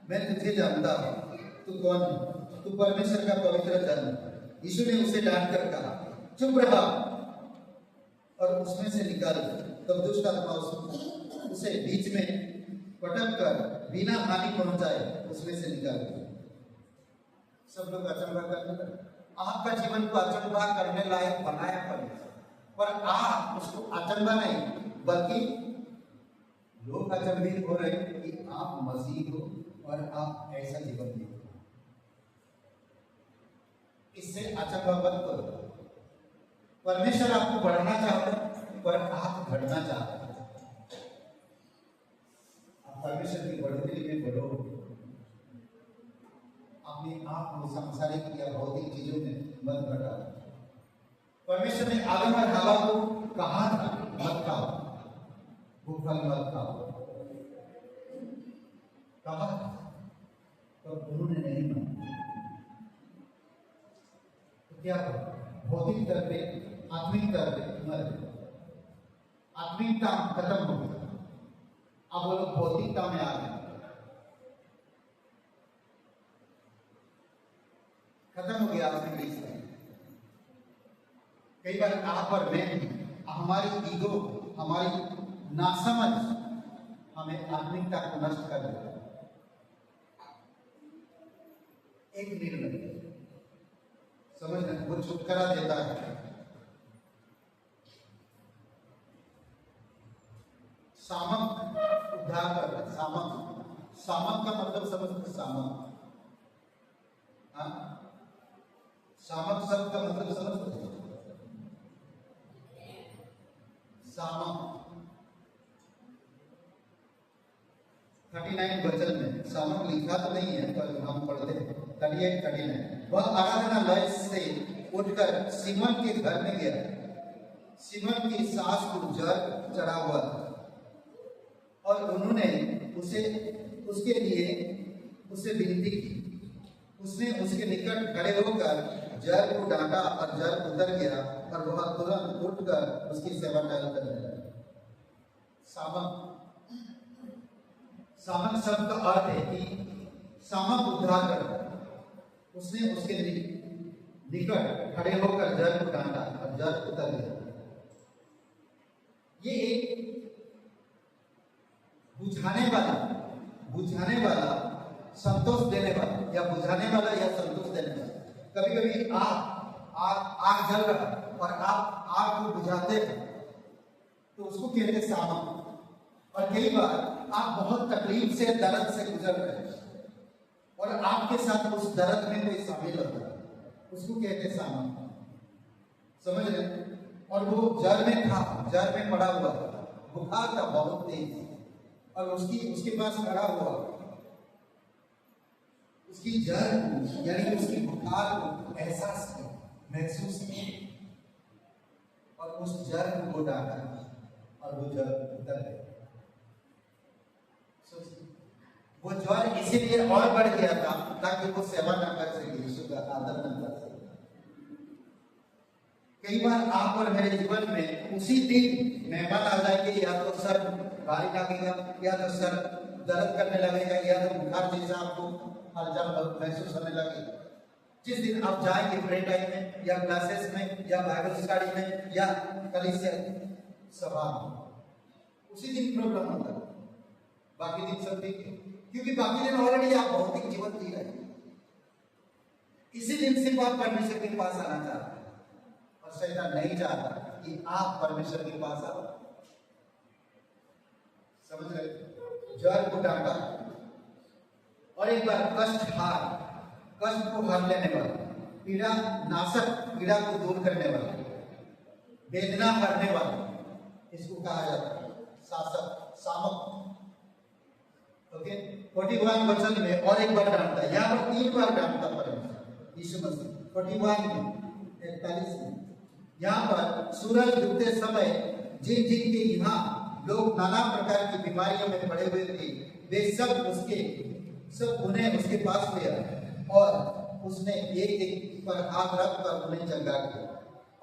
मैं तुझे जानता हूँ, तू कौन है? तू परमेश्वर का पवित्र जन है। यीशु ने उसे डांट कर कहा, चुप रहा और उसमें से निकाल। तब दुष्ट आत्मा उसे बीच में पटक कर बिना हानि पहुंचाए उसमें से निकाल गया। सब लोग अचंभा करने लगे। आपका जीवन को अचंभा करने लायक बनाया पर आप उसको अचंभा नहीं, बल्कि लोग अचंभित हो रहे हैं कि आप मसीह हो और आप ऐसा जीवन जीते। इससे अचंभा मत करो। परमेश्वर आपको बढ़ाना चाहता है, पर आप घटना चाहते हैं। आप परमेश्वर की बढ़ोतरी में बढ़ो, अपने आप को सांसारिक या भौतिक चीजों में मत घटाओ। परमेश्वर ने आदम और हवा को कहा था मत खाओ, वो फल मत खाओ, कहा तो उन्होंने नहीं माना। तो क्या करो? भौतिक तौर पे, आत्मिक तौर पे मर गए। आत्मिकता खत्म हो गई, अब वो लोग भौतिकता में आ गए। खत्म हो गया आत्मिक रिश्ता। कई बार आप और मैं, हमारी ईगो, हमारी नासमझ हमें आत्मिकता को नष्ट कर देता है। एक निर्णय समझना, वो छुटकारा देता है। सामक उद्धार करता है। सामक, सामक का मतलब समझते? सामक, सामक शब्द का मतलब समझते? सामक 39 वचन में सामक लिखा तो नहीं है, पर हम पढ़ते हैं 38-39। वह आराधनालय से उठकर सिमोन के घर में गया। सिमोन की सास को जर चढ़ा हुआ था और उन्होंने उसके लिए उससे विनती की। उसने उसके निकट खड़े होकर जर को डांटा और जर उतर गया और वह तुरंत उठकर उसकी सेवा करने लगा। सामक, सामक शब्द का अर्थ है कि सामक उद्धार करता। उसने उसके निकट खड़े होकर जल को डांटा और जल उतर गया। ये एक बुझाने वाला, संतोष देने वाला, या बुझाने वाला या संतोष देने वाला। कभी कभी आग जल रहा और आप आग को बुझाते हैं तो उसको कहते हैं सामक। और कई बार आप बहुत तकलीफ से, दर्द से गुजर रहे हैं और आपके साथ उस दर्द में कोई शामिल होता है, उसको कहते हैं सामक। समझ रहे? और वो जड़ में था, जड़ में पड़ा हुआ था, बुखार था बहुत तेज, और उसके पास खड़ा हुआ, उसकी जड़ यानी उसकी बुखार को एहसास किया, महसूस किया, और उस जड़ को डांटा और वो जड़ उतर गया। वो ज्वर इसीलिए और बढ़ गया था ताकि वो सेवा न कर सके, यीशु का आदर न कर सके। कई बार आप और मेरे जीवन में उसी दिन मेहमान आ जाएंगे, या तो सर भारी लगेगा, या तो सर दर्द करने लगेगा, या तो बुखार जैसा आपको हलचल महसूस होने लगेगा। जिस दिन आप जाएंगे प्रे टाइम में, या क्लासेस में, या बाइबल स्टडी में, या कलीसिया सभा में, उसी दिन प्रॉब्लम होता है। बाकी दिन सब ठीक है, क्योंकि बाकी दिन ऑलरेडी आप भौतिक जीवन जी रहे हैं। इसी दिन सिर्फ आप परमेश्वर के पास आना चाहते हैं, और शैतान नहीं चाहता कि आप परमेश्वर के पास आओ। समझ रहे? जड़ को डांटा, और एक बार कष्ट को हार लेने वाला, पीड़ा नाशक, पीड़ा को दूर करने वाला, वेदना हरने वाला, इसको कहा जाता है शासक, सामक। ओके, 41 वचन में और एक बार डांटता है, यहाँ पर 3 बार डांटता परमेश्वर यीशु मसीह। 41 में, 41 में, यहाँ पर सूरज डूबते समय जिन जिन के यहाँ लोग नाना प्रकार की बीमारियों में पड़े हुए थे, वे सब उन्हें उसके पास ले आए, और उसने एक एक पर हाथ रख कर उन्हें चंगा किया।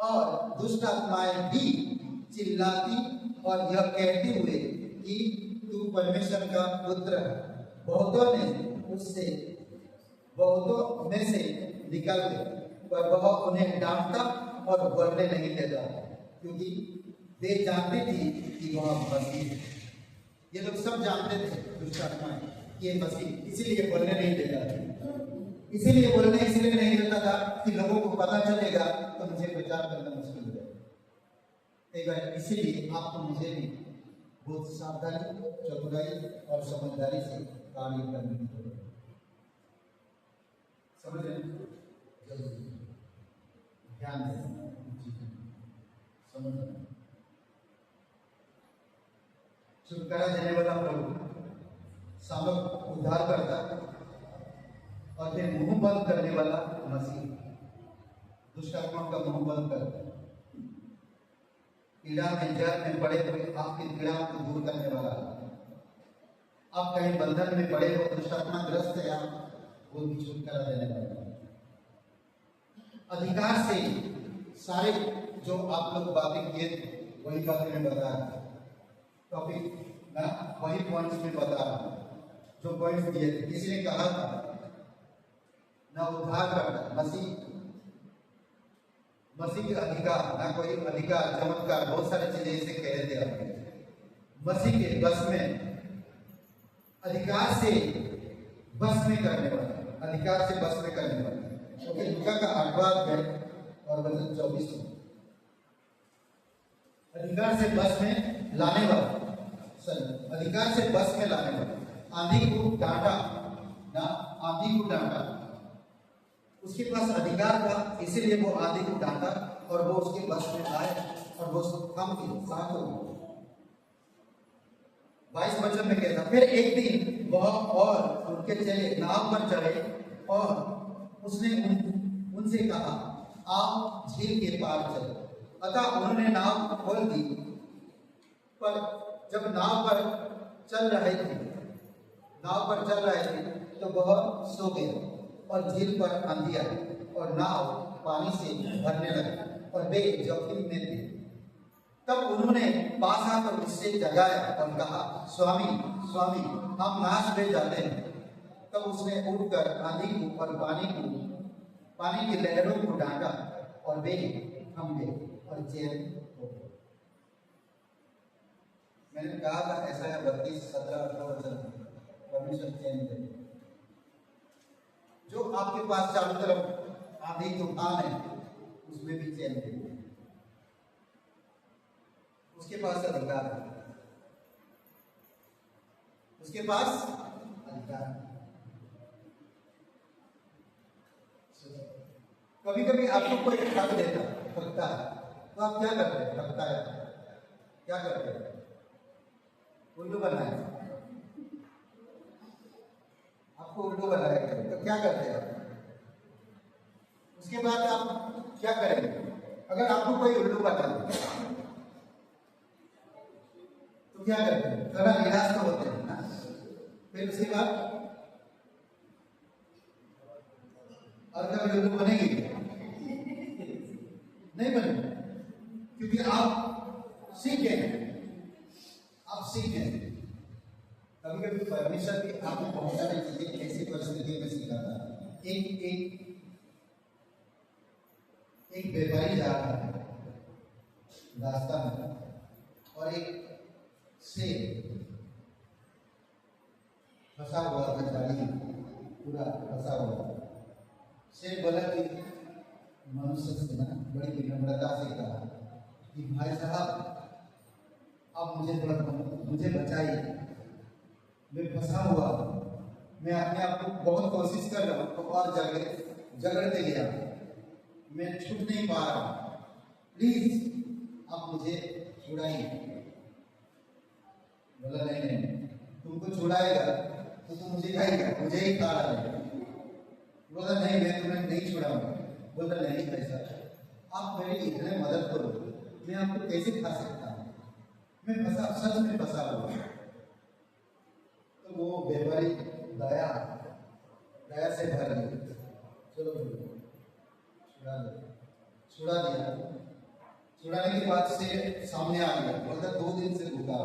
और दुष्ट आत्माएं भी चिल्लाती और यह कहते हुए कि तू परमेश्वर का पुत्र है। बहुतों में से निकल गए, पर वह उन्हें डांटता और बोलने नहीं देता, क्योंकि वे जानते थे कि वह मसीह है। ये लोग सब जानते थे, दुष्ट आत्माएं, ये मसीह, इसीलिए बोलने नहीं देता था। इसीलिए नहीं देता था कि लोगों को पता चलेगा तो मुझे प्रचार करना मुश्किल हो जाएगा। इसीलिए आपको मुझे भी बहुत सावधानी, चतुराई और समझदारी से कार्य करने की जरूरत है। समझ रहे हैं? ध्यान दें, समझ रहे हैं? छुटकारा देने वाला प्रभु, सामक उद्धार करता, और फिर मुंह बंद करने वाला मसीह, दुष्ट आत्माओं का मुंह बंद करता, पीड़ा में, जड़ में पड़े हुए आपकी पीड़ा को दूर करने वाला। आप कहीं बंधन में पड़े हो, दुष्ट आत्मा ग्रस्त है, आप वो भी छुटकारा देने वाला। अधिकार से सारे जो आप लोग बातें किए थे वही बातें मैं बता रहा हूँ, टॉपिक ना वही पॉइंट्स में बता रहा हूँ जो पॉइंट्स दिए थे। किसी ने कहा था ना उद्धार करना, मसीह के अधिकार, ना कोई अधिकार, चमत्कार, बहुत सारी चीजें इसे कह रहे थे आपने। मसीह के बस में, अधिकार से बस में करने वाला, अधिकार से बस में करने वाला। ओके, लूका का 8वां अध्याय और वचन 24 में, अधिकार से बस में लाने वाला, अधिकार से बस में लाने वाला। आंधी को डांटा ना, आंधी को डांटा, उसके पास अधिकार था, इसीलिए वो आंधी को डांटा और वो उसके बस में आए और वो थम गई, शांत हो गई। 22 वचन में कहता, फिर एक दिन वह और उनके चेले नाव पर चढ़े और उसने उनसे कहा, आप झील के पार चलो। अतः उन्होंने नाव खोल दी, पर जब नाव पर चल रहे थे तो वह सो गए, और झील पर आंधी आई और नाव पानी से भरने लगी और वे जोखिम में थे। तब उन्होंने पास आकर उससे जगाया और कहा, स्वामी स्वामी, हम नाश में जाते हैं। तब उसने उठकर आंधी को और पानी को पानी की लहरों को डांटा और वे थम गए और चैन हो गए। मैंने कहा था ऐसा है 32, 17, 18 वचन परमेश्वर चैन दे। जो आपके पास चारों तरफ आंधी तूफान है उसमें भी चैन दे। उसके पास अधिकार है, उसके पास अधिकार है। कभी कभी आपको कोई ठग देता ठगता है तो आप क्या करते हैं? ठगता है क्या करते हैं? उल्लू बनाए, आपको उल्लू बनाया तो क्या करते हैं? उसके बाद आप क्या करेंगे? अगर आपको कोई उल्लू बना दे तो क्या करते हैं? थोड़ा निराश तो होते हैं ना। फिर उसके बाद और कभी उल्लू बनेगी? नहीं बनेगी, क्योंकि आप सीखे हैं, आप सीखे हैं। कभी कभी परमेश्वर की आपको बहुत सारी चीजें ऐसी परिस्थितियों में सिखाता है। एक व्यापारी जा रहा है रास्ता में और एक शेर फंसा हुआ था, गाड़ी पूरा फंसा हुआ। शेर बोला कि मनुष्य से ना बड़ी विनम्रता से कहा कि भाई साहब आप मुझे बचाइए, मैं फंसा हुआ, मैं अपने आप को बहुत कोशिश कर रहा हूँ तो और झगड़ते गया, मैं छूट नहीं पा रहा हूँ, प्लीज आप मुझे छुड़ाइए। बोला नहीं, तुमको छुड़ाएगा तो तुम मुझे खाएगा, मुझे ही खा रहा है। बोला नहीं, मैं तुम्हें नहीं छुड़ाऊंगा। बोला नहीं ऐसा, आप मेरी इतने मदद करो, मैं आपको कैसे खा सकता हूँ, मैं फंसा, सच में फंसा हुआ। तो वो व्यापारी दया से भर गया, चलो छुड़ा दिया। छुड़ाने के बाद से सामने आ गया, बोलता 2 दिन से भूखा,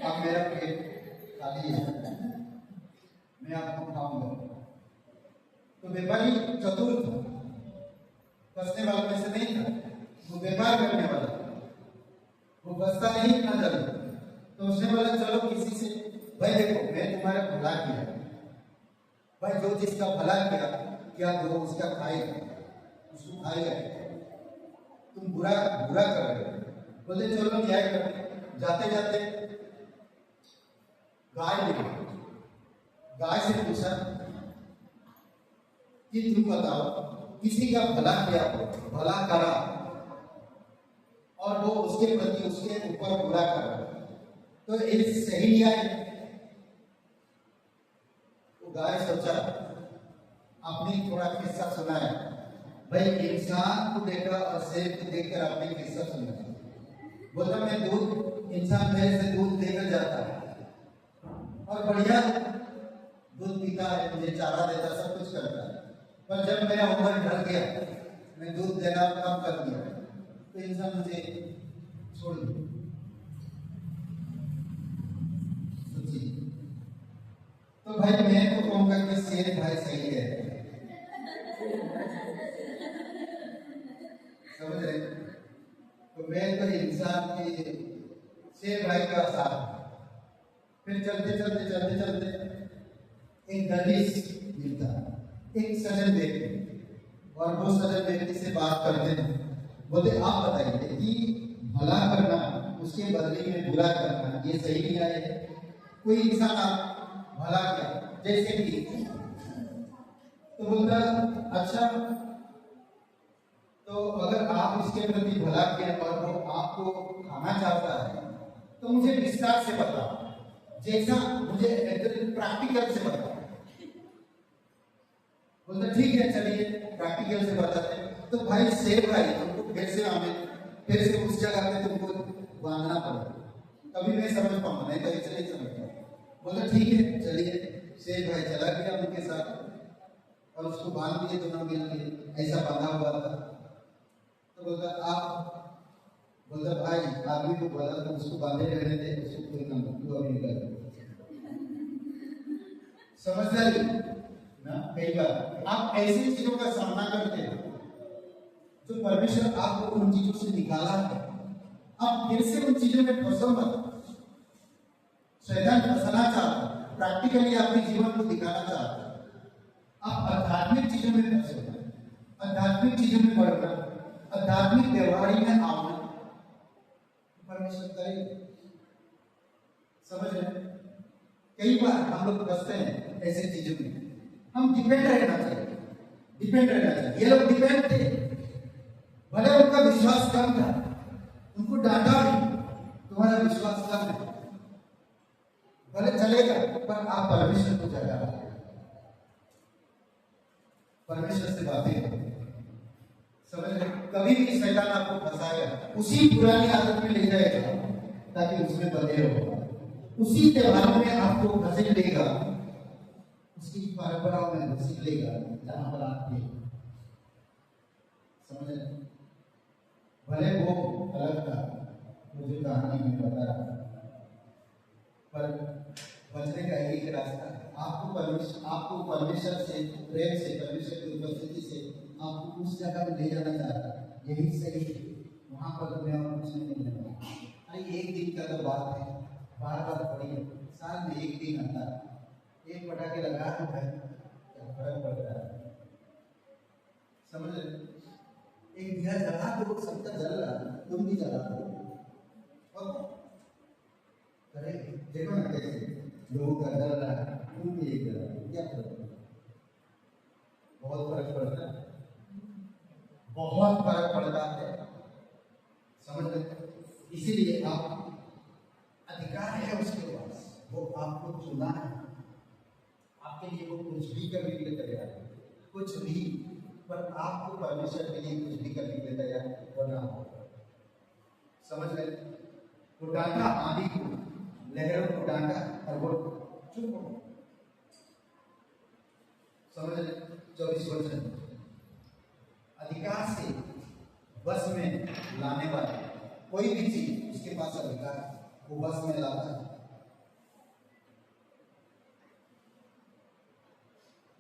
अब मेरा पेट खाली है, मैं आपको खाऊंगा। तो व्यापारी चतुर था, फंसने वालों में से नहीं था, वो व्यापार करने वाला, वो फंसता नहीं था जल्दी। तो उसने बोला चलो किसी से, भाई देखो मैं तुम्हारा भला किया, भाई जो जिसका भला किया क्या वो उसका खाएगा, उसको खाएगा, तुम बुरा कर रहे हो। बोले चलो न्याय करते। जाते जाते गाय मिली, गाय से पूछा कि तुम बताओ किसी का भला किया, भला करा और वो उसके प्रति उसके ऊपर बुरा करा, तो ये सही न्याय? तो गाय सोचा, आपने थोड़ा किस्सा सुनाया, भाई इंसान को देखा और शेर को देखकर आपने किस्सा सुना। बोला मैं दूध, इंसान मेरे से दूध लेकर जाता है और बढ़िया दूध पीता है, मुझे चारा देता, सब कुछ करता है, पर जब मेरा उम्र ढल गया, मैं दूध देना कम कर दिया, तो इंसान मुझे छोड़ दिया। तो भाई मैं तो कहूँगा कि शेर भाई सही है, समझ रहे? तो मैं तो इंसान के शेर भाई का साथ। फिर चलते एक दरवेश मिलता, एक सज्जन व्यक्ति, और वो सज्जन व्यक्ति से बात करते हैं। बोले आप बताइए कि भला करना उसके बदले में बुरा करना ये सही नहीं है? कोई इंसान आप भला किया जैसे कि, तो बोलता अच्छा, तो अगर आप उसके प्रति भला किया और वो आपको खाना चाहता है तो मुझे विस्तार से बताओ, जैसा मुझे प्रैक्टिकल से बताओ। बोलते ठीक है चलिए प्रैक्टिकल से बताते हैं। तो भाई शेर भाई तुमको फिर से उस जगह पे तुमको बांधना पड़ेगा, तभी मैं समझ पाऊंगा, नहीं तो ऐसे नहीं समझ पाऊंगा। बोला ठीक है चलिए। शेर भाई चला गया उनके साथ और उसको बांध दिए, दोनों मिलकर ऐसा बांधा हुआ था। तो बोलता भाई आदमी को बोला तो उसको बांधे रहने दे, उसको कोई काम तू अभी निकल। समझदारी ना कई बार आप ऐसी चीजों का सामना करते हैं जो परमेश्वर आपको उन चीजों से निकाला है, आप फिर से उन चीजों में फंसो मत। शैतान फंसाना चाहता है, प्रैक्टिकली आपके जीवन को दिखाना चाहता है। आप आध्यात्मिक चीजों में फंसो, आध्यात्मिक चीजों में बढ़ना, आध्यात्मिक व्यवहारी में आना, परमेश्वर करेगा। समझ रहे? कई बार हम लोग फंसते हैं ऐसे चीजों में। हम डिपेंड रहना चाहिए, डिपेंड रहना चाहिए। ये लोग डिपेंड थे, भले उनका विश्वास कम था, उनको डांटा भी, तुम्हारा विश्वास कम है, भले चलेगा, पर आप परमेश्वर को जगा रहे, परमेश्वर से बातें करो। समझ रहे? कभी भी शैतान आपको फंसाएगा, उसी पुरानी आदत में ले जाएगा ताकि उसमें बंधे रहो, उसी त्योहारों में आपको घसीट लेगा, उसकी परंपराओं में घसीट लेगा जहां पर आप थे। समझ रहे? भले वो अलग था, मुझे कहानी में बता रहा, पर बचने का एक रास्ता है। आपको परमेश्वर से, प्रेम से, परमेश्वर की उपस्थिति से आपको उस जगह में ले जाना चाहता है। यही सही है, वहां पर तुम्हें और कुछ नहीं मिलेगा। अरे एक दिन का तो बात है, बार बार पड़ी है, साल में एक दिन आता है, एक पटाखे लगा तो है, क्या फर्क पड़ता है? समझ रहे? एक दिया जला तो सबका जल रहा, तुम भी जला दो, और अरे देखो ना कैसे लोगों का जल रहा है, तुम भी एक जला दो, क्या फर्क पड़ता है? बहुत फर्क पड़ता है, बहुत फर्क पड़ता है। समझ रहे? इसीलिए आप अधिकार है उसके पास, वो आपको चुना है, आपके लिए वो कुछ भी करने के लिए तैयार है, कुछ भी, पर आपको परमेश्वर के लिए कुछ भी करने के लिए तैयार होना होगा। समझ रहे? वो डांटा आंधी को, लहरों को डांटा और वो चुप हो। समझ रहे? 24 वचन अधिकार से बस में लाने वाला कोई भी चीज उसके पास अधिकार है, वो बस में लाता है।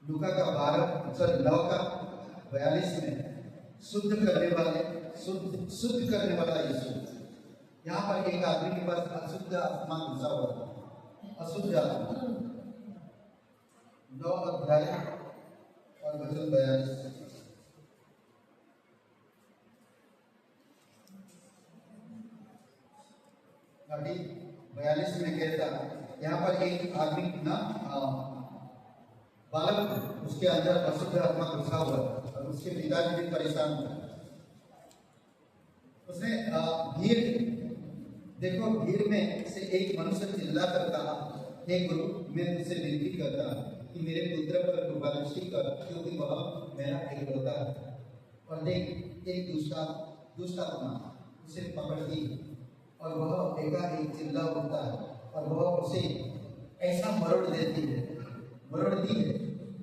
लूका का 9 का 42 में शुद्ध करने वाला यीशु। यहाँ पर एक आदमी के पास अशुद्ध आत्मा घुसा हुआ था, अशुद्ध आत्मा। 9 अध्याय और वचन 42। अभी 42 में कहता, यहाँ पर एक आदमी ना बालक, उसके अंदर अशुद्ध आत्मा घुसा हुआ और उसके पिताजी भी परेशान थे। उसने भीड़, देखो भीड़ में से एक मनुष्य चिल्ला कर कहा, हे गुरु, मैं तुझसे विनती करता कि मेरे पुत्र पर कृपा दृष्टि कर, क्योंकि वह मेरा एकलौता है। और देख, एक दुष्ट आत्मा उसे पकड़ ली और वह एकाएक चिल्ला उठता है और वह उसे ऐसा मरोड़ दी है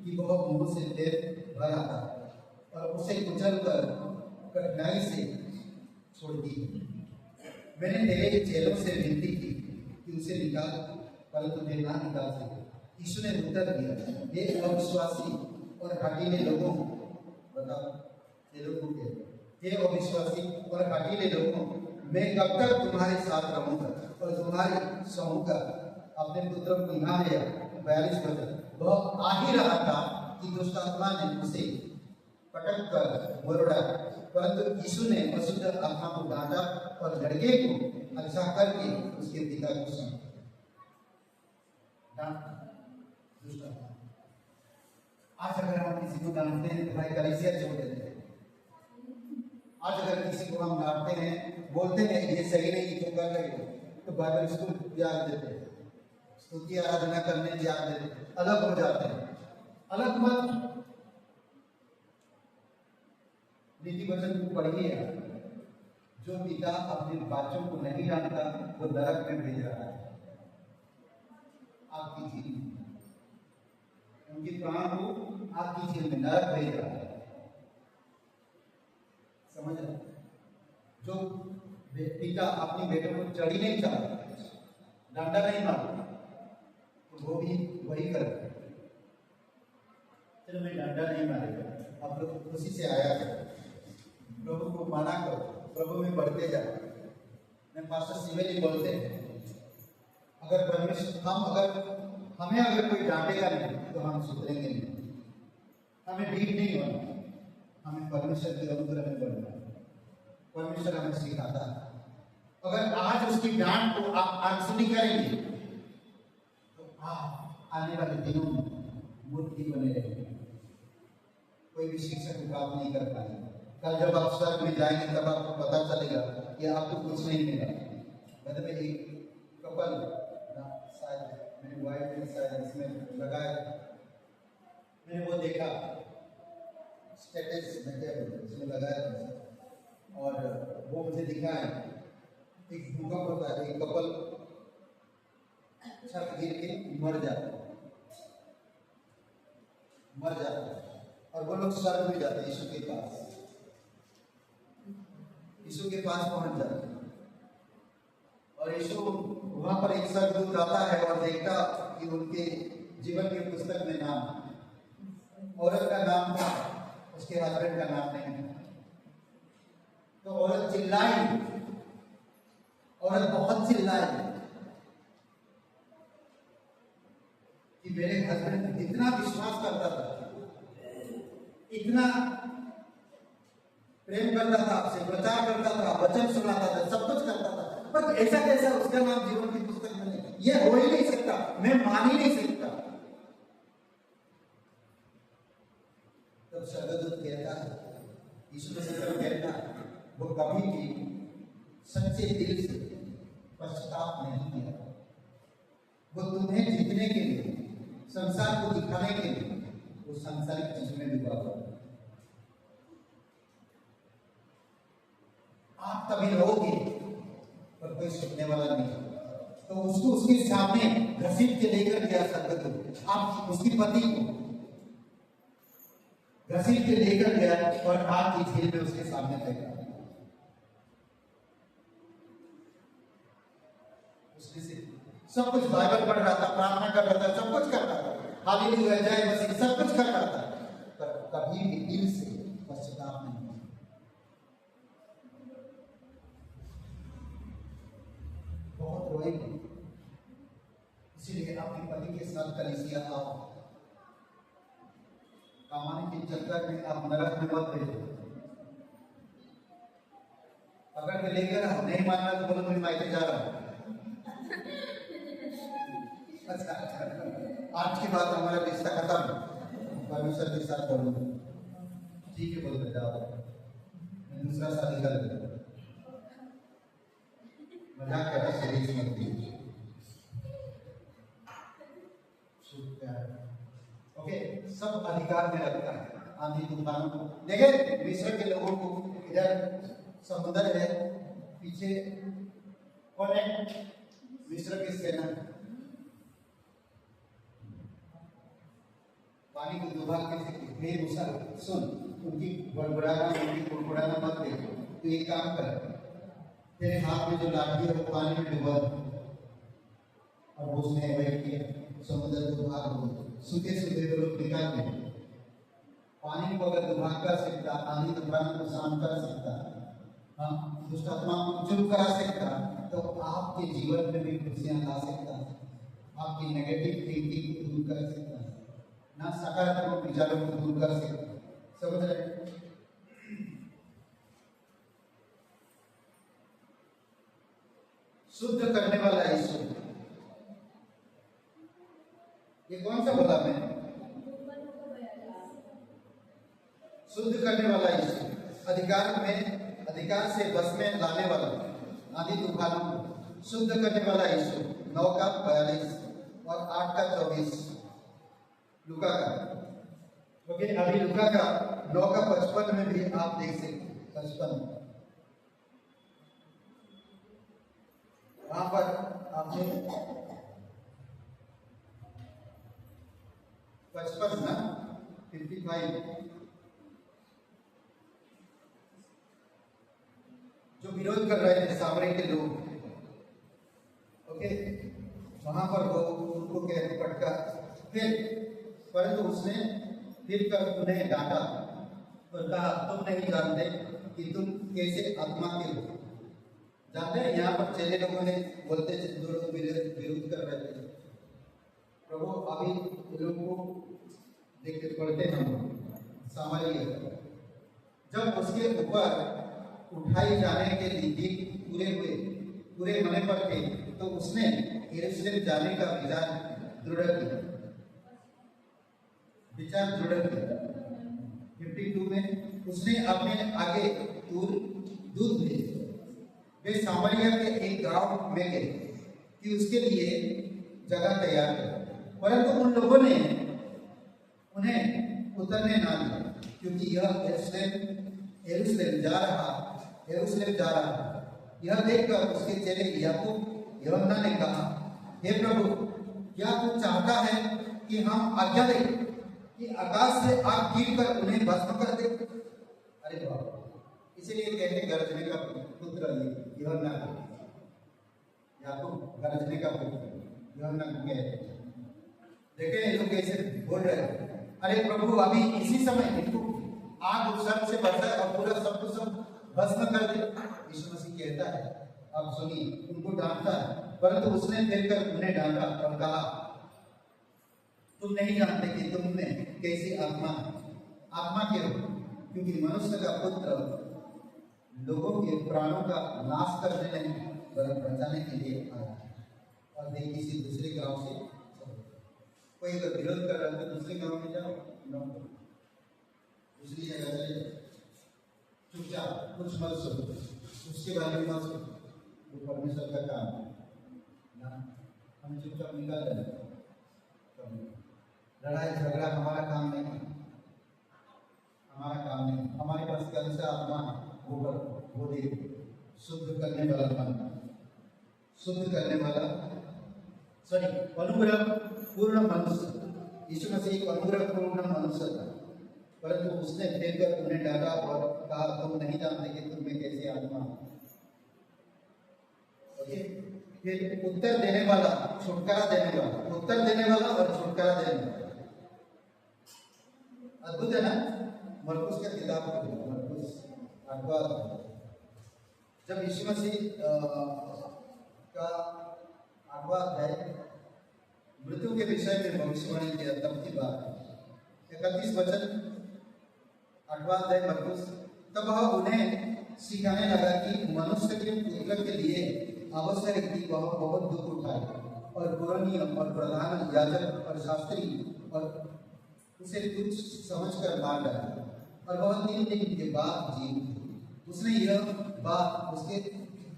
कि वह मुंह से देर भर आता है और उसे कुचल कर कठिनाई से छोड़ दी। मैंने तेरे चेलों से विनती की कि उसे निकाल, परंतु तुझे ना निकाल सके। यीशु ने उत्तर दिया, हे अविश्वासी और हठीले लोगों, बताओ चेलों को कहते, हे अविश्वासी और हठीले लोगों, मैं कब तक तुम्हारे साथ रहूंगा और तुम्हारे सहूंगा। अपने पुत्र को यहाँ लिया। 42 वचन, वह आ ही रहा था कि दुष्ट आत्मा ने उसे पटक कर मरोड़ा, परंतु यीशु ने अशुद्ध आत्मा को डांटा और लड़के को अच्छा करके उसके पिता को सौंपा। दुष्ट आत्मा। आज अगर हम किसी को डांटते हैं तो भाई कलीसिया छोड़ देते हैं। आज अगर किसी को हम डांटते हैं, बोलते हैं ये सही नहीं, क्यों कर रहे हो, तो बाइबल स्कूल त्याग देते हैं, स्तुति आराधना करने त्याग देते हैं, अलग हो जाते हैं। अलग मत, नीति वचन को पढ़िए। जो पिता अपने बच्चों को नहीं जानता वो नरक में भेज रहा है। आपकी झील में, उनके प्राण को आपकी झील में नरक भेज रहा है। समझ रहे? जो पिता अपने बेटों को चढ़ी नहीं चाहता, डंडा नहीं मारता, तो वो भी वही करता है। चलो मैं डंडा नहीं मारेगा, आप लोग खुशी से आया करो, प्रभु को माना करो, प्रभु में बढ़ते जाओ। मैं पास्टर सिवेली बोलते हैं, अगर परमेश्वर हमें अगर कोई डांटेगा नहीं तो हम सुधरेंगे नहीं, हमें डीप नहीं होना, हमें परमेश्वर के अनुग्रह में बढ़ना। परमेश्वर हमें सिखाता है, अगर आज उसकी डांट को आप अनसुनी करेंगे तो आप आने वाले दिनों में मूर्ति बने रहेंगे, कोई भी शिक्षक को काम नहीं कर पाएगा। कल जब आप स्वर्ग में जाएंगे तब आपको पता चलेगा कि आपको कुछ नहीं मिला। मतलब एक कपल शायद मेरी वाइफ ने शायद इसमें लगाया, मैंने वो देखा स्टेटस में क्या इसमें लगाया था, और वो मुझे दिखा है एक भूकंप होता है, एक कपल छत गिर के मर जाता है और वो लोग स्वर्ग में जाते हैं, यीशु के पास पहुंच जाते हैं। और यीशु वहां पर एक स्वर्गदूत आता है और देखता कि उनके जीवन की पुस्तक में नाम, औरत का नाम था, उसके हस्बैंड का नाम नहीं था। तो औरत चिल्लाई, औरत बहुत चिल्लाई कि मेरे हस्बैंड इतना विश्वास करता था, इतना प्रेम करता था, आपसे प्रचार करता था, वचन सुनाता था, सब कुछ करता था, पर ऐसा कैसा उसका नाम जीवन की पुस्तक में नहीं? ये हो ही नहीं सकता, मैं मान ही नहीं सकता। तब स्वर्गदूत कहता है, यीशु मसीह कहता है, वो कभी भी सच्चे दिल से पश्चाताप नहीं किया, वो तुम्हें जीतने के लिए, संसार को दिखाने के लिए वो सांसारिक चीज में डूबा हुआ। आप तभी रहोगे पर कोई सुनने वाला नहीं, तो उसको उसके सामने घसीट के लेकर गया स्वर्गदूत, आप उसकी पति को घसीट के लेकर गया और आग की झील में उसके सामने फेंका। उसने से सब कुछ बाइबल पढ़ रहा था, प्रार्थना कर रहा था, सब कुछ कर रहा था, हालेलुया जय मसीह, सब कुछ कर रहा था, पर कभी भी दिल से पश्चाताप नहीं। बहुत रोएंगे, इसीलिए अपने पति के साथ कलीसिया आओ, कमाने के चक्कर में आप नरक में मत भेजो। पकड़ के लेकर आओ, नहीं मानना तो बोलो मैं मायके जा रहा हूं। अच्छा, आज की बात हमारा रिश्ता खत्म, परमेश्वर के साथ बोलो, ठीक है बोल जाओ, मैं दूसरा शादी कर लूंगा, मजाक कर रहा, सीरियस मत लीजिए। ओके, सब अधिकार में रखता है आंधी तूफानों को। देखिए मिस्र के लोगों को, इधर समुद्र है, पीछे कौन है? मिस्र की सेना। पानी को डुबा के मूसा सुन, उनकी बड़बड़ाना, उनकी कुड़कुड़ाना मत देखो, तो एक काम कर, तेरे हाथ में जो लाठी है वो पानी में डुबा, और उसने वही किया, समुद्र को भाग हो, सूखे सूखे वो लोग निकाल दे। पानी को अगर डुबा कर सकता, आंधी तूफान को शांत कर सकता, हाँ, दुष्ट आत्मा को चुप करा सकता, तो आपके जीवन में भी खुशियां ला सकता, आपकी नेगेटिव थिंकिंग को दूर कर सकता, ना सकारात्मक विचारों को दूर कर सकता। समझ रहे? शुद्ध करने वाला यीशु, ये कौन सा बोला मैं? शुद्ध करने वाला यीशु, अधिकार से बस में लाने वाला, आंधी तूफानों को शुद्ध करने वाला यीशु। 9 का 42 और 8 का 24 लुका का। ओके, अभी लुका का 9 का 55 में भी आप देख सकते, 55 वहां पर आपने 55 ना 55 जो विरोध कर रहे थे सामरी के लोग, ओके, वहां पर वो उनको कहते पटका, फिर परंतु उसने फिर कर उन्हें डांटा और कहा, तुम नहीं जानते कि तुम कैसे आत्मा के हो। जानते हैं, यहाँ पर चेले लोगों ने बोलते थे, दो लोग विरोध कर रहे थे। प्रभु अभी लोगों को देख के पढ़ते हम सामरिया, जब उसके ऊपर उठाई जाने के लिए पूरे होने पर थे, तो उसने यरूशलेम जाने का विचार दृढ़ किया। 52 में उसने अपने आगे दूध भेजे। वे सामरिया के एक गांव में गए कि उसके लिए जगह तैयार करें, परंतु उन लोगों ने उन्हें उतरने ना दिया, क्योंकि यरूशलेम जा रहा। यह देखकर उसके चेले याकूब यूहन्ना ने कहा, हे प्रभु, क्या तू चाहता है कि हम आज्ञा दें कि आकाश से आग गिरकर उन्हें भस्म कर दे? अरे बाबा, इसीलिए कहते गरजने का पुत्र यूहन्ना, याकूब गरजने का पुत्र यूहन्ना को कहते। देखे ये लोग कैसे बोल रहे हैं, अरे प्रभु अभी इसी समय इनको आग स्वर्ग से बरसा और पूरा सब भस्म कर दे। यीशु मसीह कहता है, अब सुनिए, उनको डांटता है, परंतु उसने फिर कर उन्हें डांटा और कहा, तुम नहीं जानते कि तुमने कैसी आत्मा के हो, क्योंकि मनुष्य का पुत्र लोगों के प्राणों का नाश करने नहीं वरन बचाने के लिए आया है। और वे किसी दूसरे गांव से कोई अगर विरोध कर रहा है तो दूसरे गांव में जाओ, दूसरी जगह चले जाओ, चुपचाप कुछ मत सुनो, उसके बारे में मत सुनो, वो परमेश्वर का काम है ना, हम चुपचाप निकाल जाए। लड़ाई झगड़ा हमारा काम नहीं है, हमारे पास कौन सा आत्मा है, वो दे शुद्ध करने वाला अनुग्रह पूर्ण मनुष्य। यीशु मसीह एक अनुग्रह पूर्ण मनुष्य था, परंतु उसने फिर कर उन्हें डांटा और कहा, तुम नहीं जानते कि तुम में कैसी आत्मा है। फिर उत्तर देने वाला और छुटकारा देने वाला। अद्भुत है ना। मरकुस के किताब को, मरकुस 8वां, जब यीशु मसीह का 8वां अध्याय मृत्यु के विषय में भविष्यवाणी किया, तब की बात 31 वचन 8वां अध्याय मरकुस। तब वह उन्हें सिखाने लगा कि मनुष्य के पुत्र के लिए आवश्यक है कि वह बहुत दुख उठाए और पुरानी और प्रधान याजक और शास्त्री और उसे तुच्छ समझकर मार डाला, और वह 3 दिन के बाद जी। उसने यह बात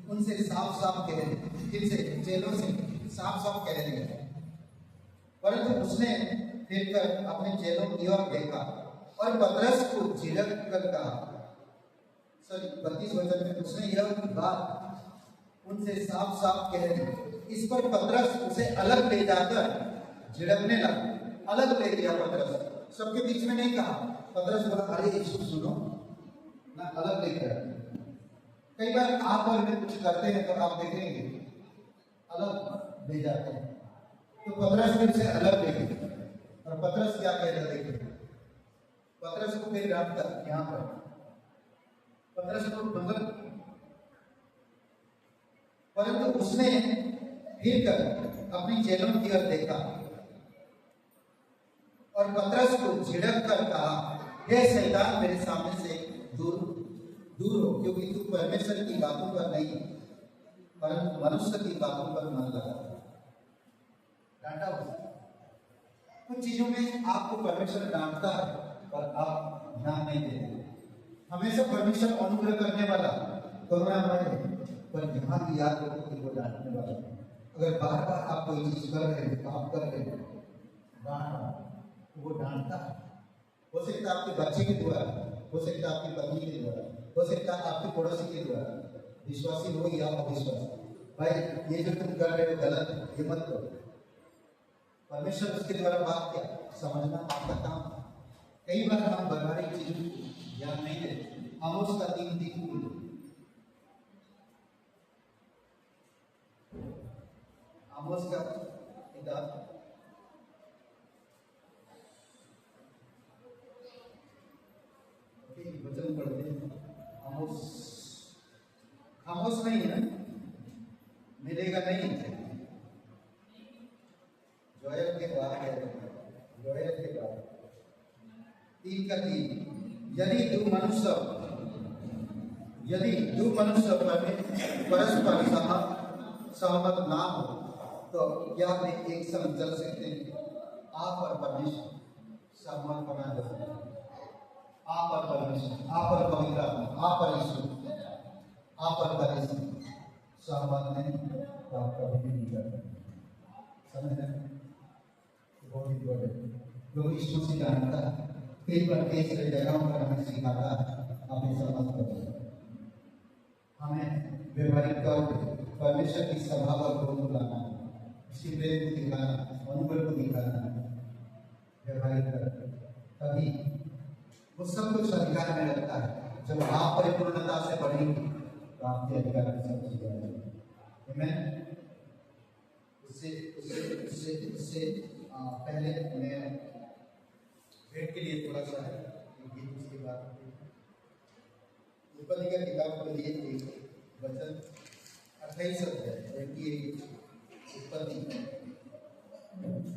उनसे साफ कह दी, फिर से चेलों से साफ कह दिया, परंतु उसने फिर कर अपने चेलों की ओर देखा और पतरस को झिड़क कर कहा, 32 वचन में उसने यह बात उनसे साफ कह दी। इस पर पतरस उसे अलग ले जाकर झिड़कने लगा। अलग ले गया पतरस, सबके बीच में नहीं कहा। पतरस बोला, अरे यीशु सुनो ना, अलग लेकर। कई बार आप और मैं कुछ करते हैं तो आप देखेंगे अलग ले जाते हैं, तो पतरस फिर से अलग ले गए। और पतरस क्या कह रहा है, पतरस को फिर डांटता, यहाँ पर पतरस को मगर, परंतु उसने फिर कर अपनी चेलों की ओर देखा और पतरस को झिड़क कर कहा, हे शैतान, मेरे सामने से दूर हो, क्योंकि तू परमेश्वर की बातों पर नहीं परंतु मनुष्य की बातों पर मन लगा। डांटा कुछ चीजों में आपको परमेश्वर डांटता है पर आप ध्यान नहीं देते। हमेशा परमेश्वर अनुग्रह करने वाला, करुणामय है, पर यहाँ भी याद रखो कि वो डांटने वाला है। अगर बार बार आप कोई चीज कर रहे हैं, आप कर रहे हैं, वो डांटता है। हो सकता है आपके बच्चे के द्वारा, हो सकता है आपकी पत्नी के द्वारा, हो सकता है आपके पड़ोसी के द्वारा, विश्वासी हो या अविश्वासी। भाई ये जो तुम कर रहे हो गलत है, ये मत करो। परमेश्वर उसके द्वारा बात क्या समझना आपका काम है। कई बार हम व्यवहारिक चीजों को ध्यान नहीं देते। आमोस का 3:3, आमोस का किताब नहीं है, मिलेगा नहीं। जोयल के बाद है, जोयल के बाद 3 का 3, यदि दो मनुष्य परस्पर सहमत ना हो तो क्या वे एक संग चल सकते हैं? आप और परमेश्वर सहमत बना दो, आप और परमेश्वर, आप और पवित्र आत्मा, आप और यीशु, आप और परमेश्वर सहमत नहीं तो आप कभी भी नहीं करते। समझ रहे हैं? बहुत इंपॉर्टेंट। लोग यीशु से जानता है, कई बार कई सारी जगहों पर हमें सिखाता है, हमें समझ करो, हमें व्यवहारिक तौर पर परमेश्वर की सभा और गुण बुलाना, उसकी प्रेम को दिखाना, अनुबल को दिखाना, व्यवहारिक तभी वो सब कुछ अधिकार में रखता है। जब आप परिपूर्णता से बढ़ेंगे तो आपके अधिकार में सब चीज आ जाएगी। उससे पहले मैं भेंट के लिए थोड़ा सा गीत, उसके बाद उत्पत्ति का किताब को लिए एक वचन 28 अध्याय उत्पत्ति उत्पत्ति 28।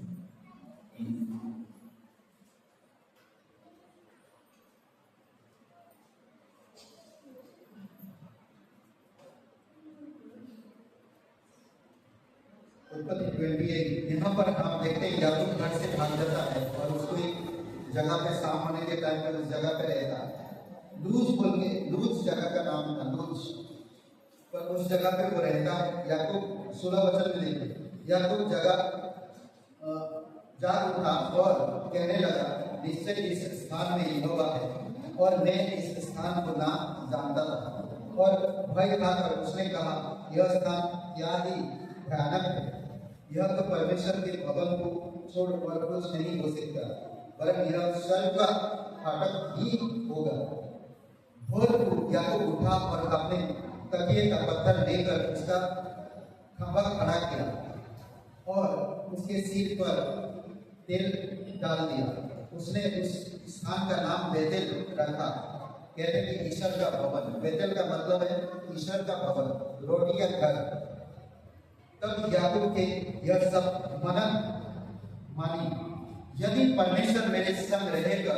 यहाँ पर हम देखते हैं याकूब घर से भाग जाता है और उसको एक जगह पे शाम होने के टाइम पर उस जगह पे रहता है। लूज बोल के, लूज जगह का नाम था, लूज, पर उस जगह पे वो रहता है। याकूब 16 वचन में लिखे, याकूब जाग उठा और कहने लगा, निश्चय इस स्थान में यहोवा है और मैं इस स्थान को ना जानता था और भय खाकर उसने कहा, यह स्थान क्या ही भयानक है, यह तो परमेश्वर के भवन को छोड़ और कुछ नहीं हो सकता, वरन यह स्वर्ग का फाटक ही होगा। भोर को याकूब उठा और अपने तकिए का पत्थर लेकर उसका खंभा खड़ा किया और उसके सिर पर तेल डाल दिया। उसने उस स्थान का नाम बेतेल रखा, कहते कि ईश्वर का भवन। बेतेल का मतलब है ईश्वर का भवन, रोटी का घर। तब याकूब के यह सब मनन मानी, यदि परमेश्वर मेरे संग रहेगा,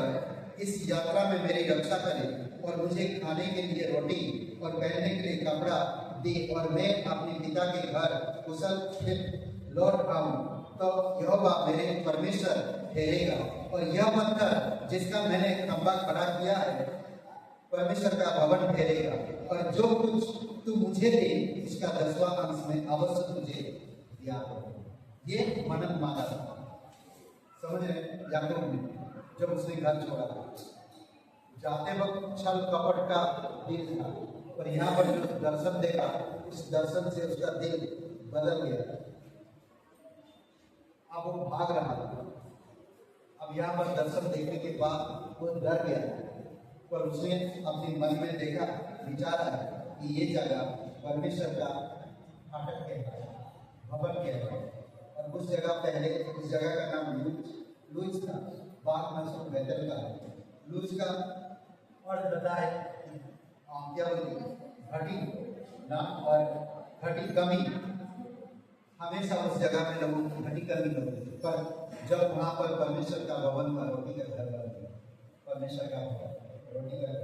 इस यात्रा में मेरी रक्षा करे और मुझे खाने के लिए रोटी और पहनने के लिए कपड़ा दे और मैं अपने पिता के घर कुशल लौट आऊं, तो यहोवा मेरे परमेश्वर ठहरेगा और यह पत्थर जिसका मैंने खंभा खड़ा किया है परमेश्वर का भवन ठहरेगा और जो कुछ तू मुझे दे उसका 10वां अंश में अवश्य तुझे दिया करो। ये मनन माना था, समझ रहे? याकूब ने जब उसने घर छोड़ा, जाते वक्त छल कपट का दिल था, और यहाँ पर जो दर्शन देखा, उस दर्शन से उसका दिल बदल गया। अब वो भाग रहा था। अब यहाँ पर दर्शन देखने के बाद वो डर गया, पर उसने अपने मन में देखा, विचारा कि ये जगह परमेश्वर का फाटक कहता है, भवन कहता है। और उस जगह पहले उस जगह का नाम लूज था, बाद में उसको बेतेल का लूज का और बता है क्या बोलते घटी नाम और घटी कमी। हमेशा उस जगह में लोगों की घटी कमी होती थी, पर जब वहाँ पर परमेश्वर का भवन का रोटी का घर बन गया, परमेश्वर का रोटी का घर,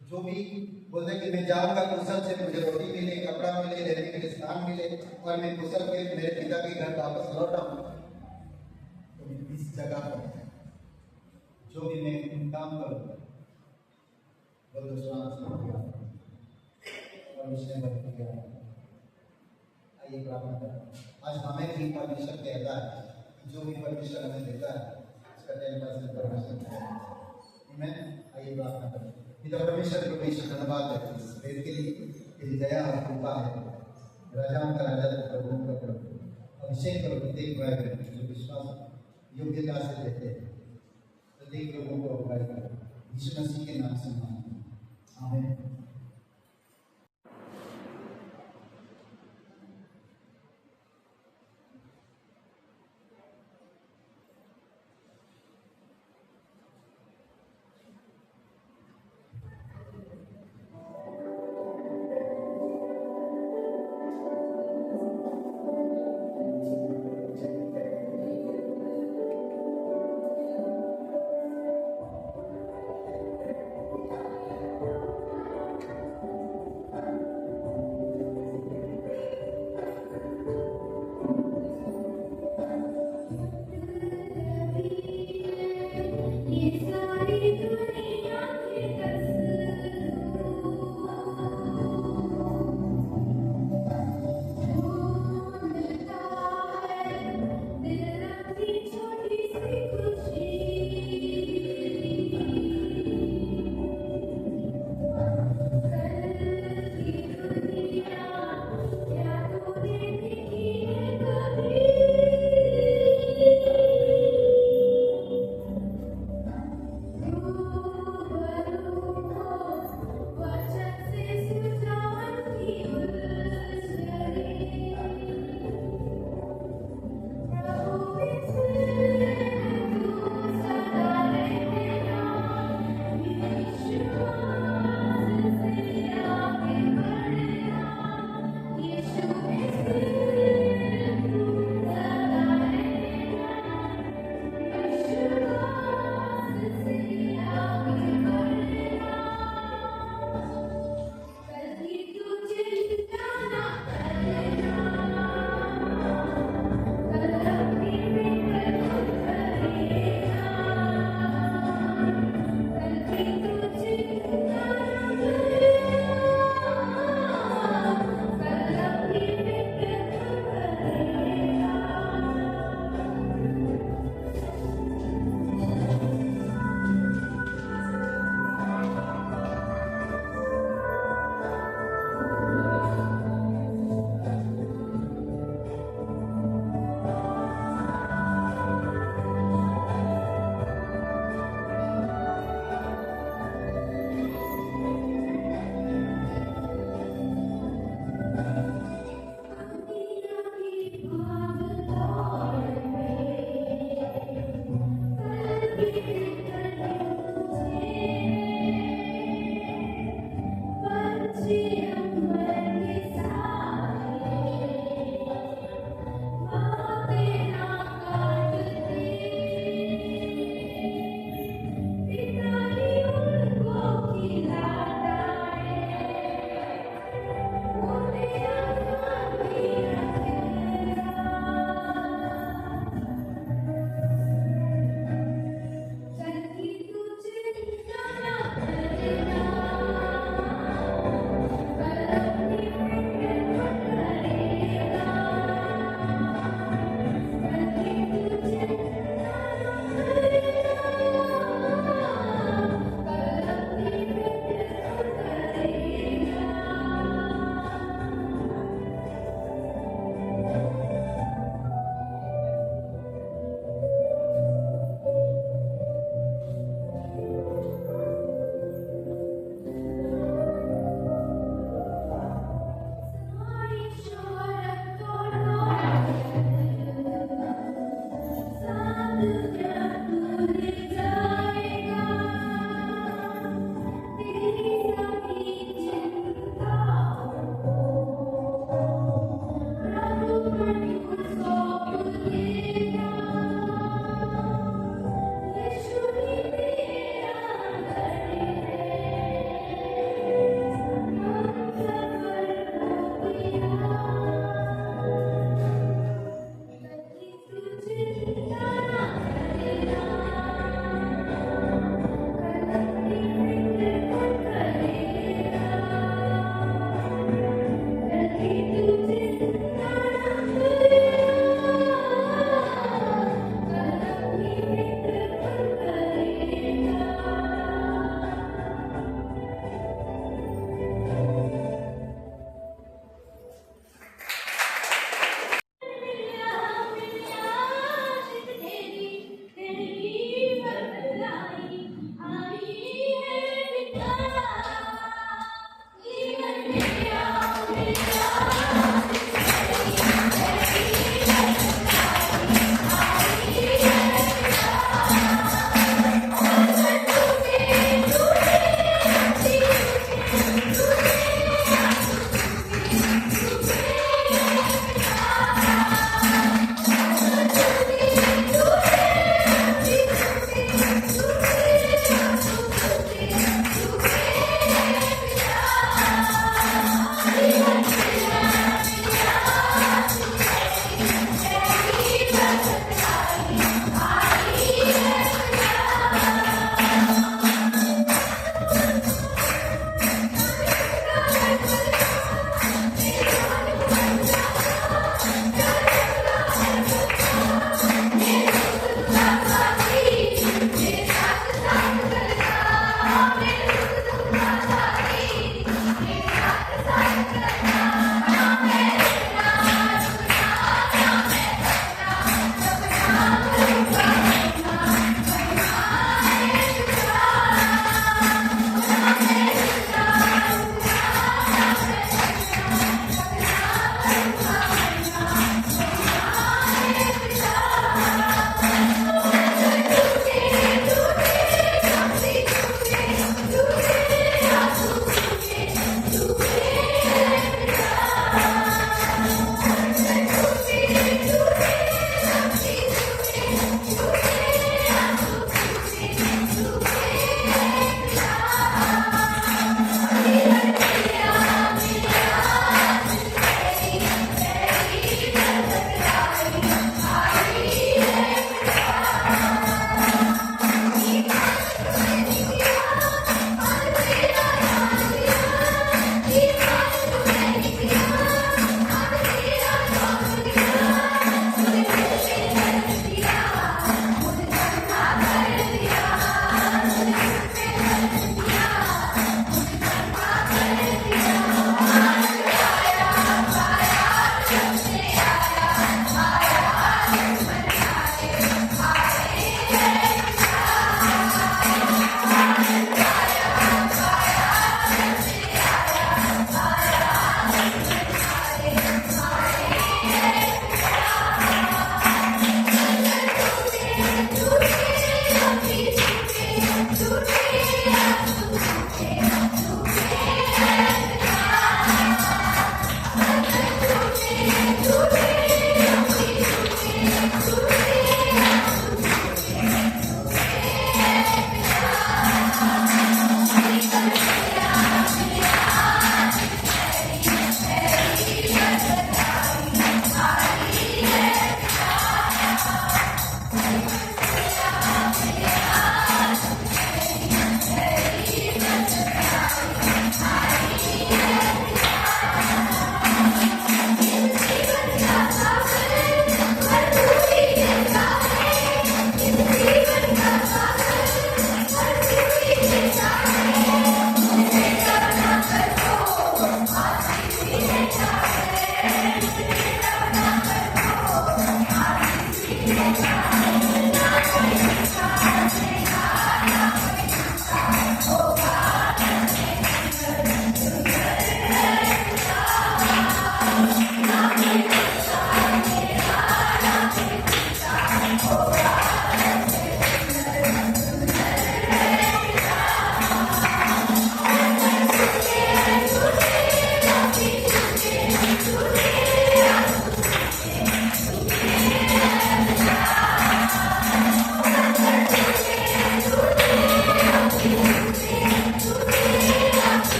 जो भी बोलते कि मैं जाऊँगा कुशल से, मुझे रोटी मिले, कपड़ा मिले, रहने के लिए स्थान मिले और मैं कुशल के मेरे पिता के घर वापस लौट आऊँ, तो इस जगह पर जो भी मैं काम करूँगा और उसने भक्ति किया। आइए प्रार्थना करें। आज हमें भी परमेश्वर कहता है, जो भी परमेश्वर हमें देता है उसका 10% परमेश्वर देता है। आइए प्रार्थना करें। पिता परमेश्वर को धन्यवाद देते हैं वेद के लिए, तेरी दया और कृपा है। राजाओं का राजा, प्रभुओं का प्रभु, अभिषेक करो प्रत्येक भाई जो विश्वास योग्यता से देते हैं, प्रत्येक लोगों को अगुवाई करो, यीशु मसीह के नाम से मांगते हैं, आमीन।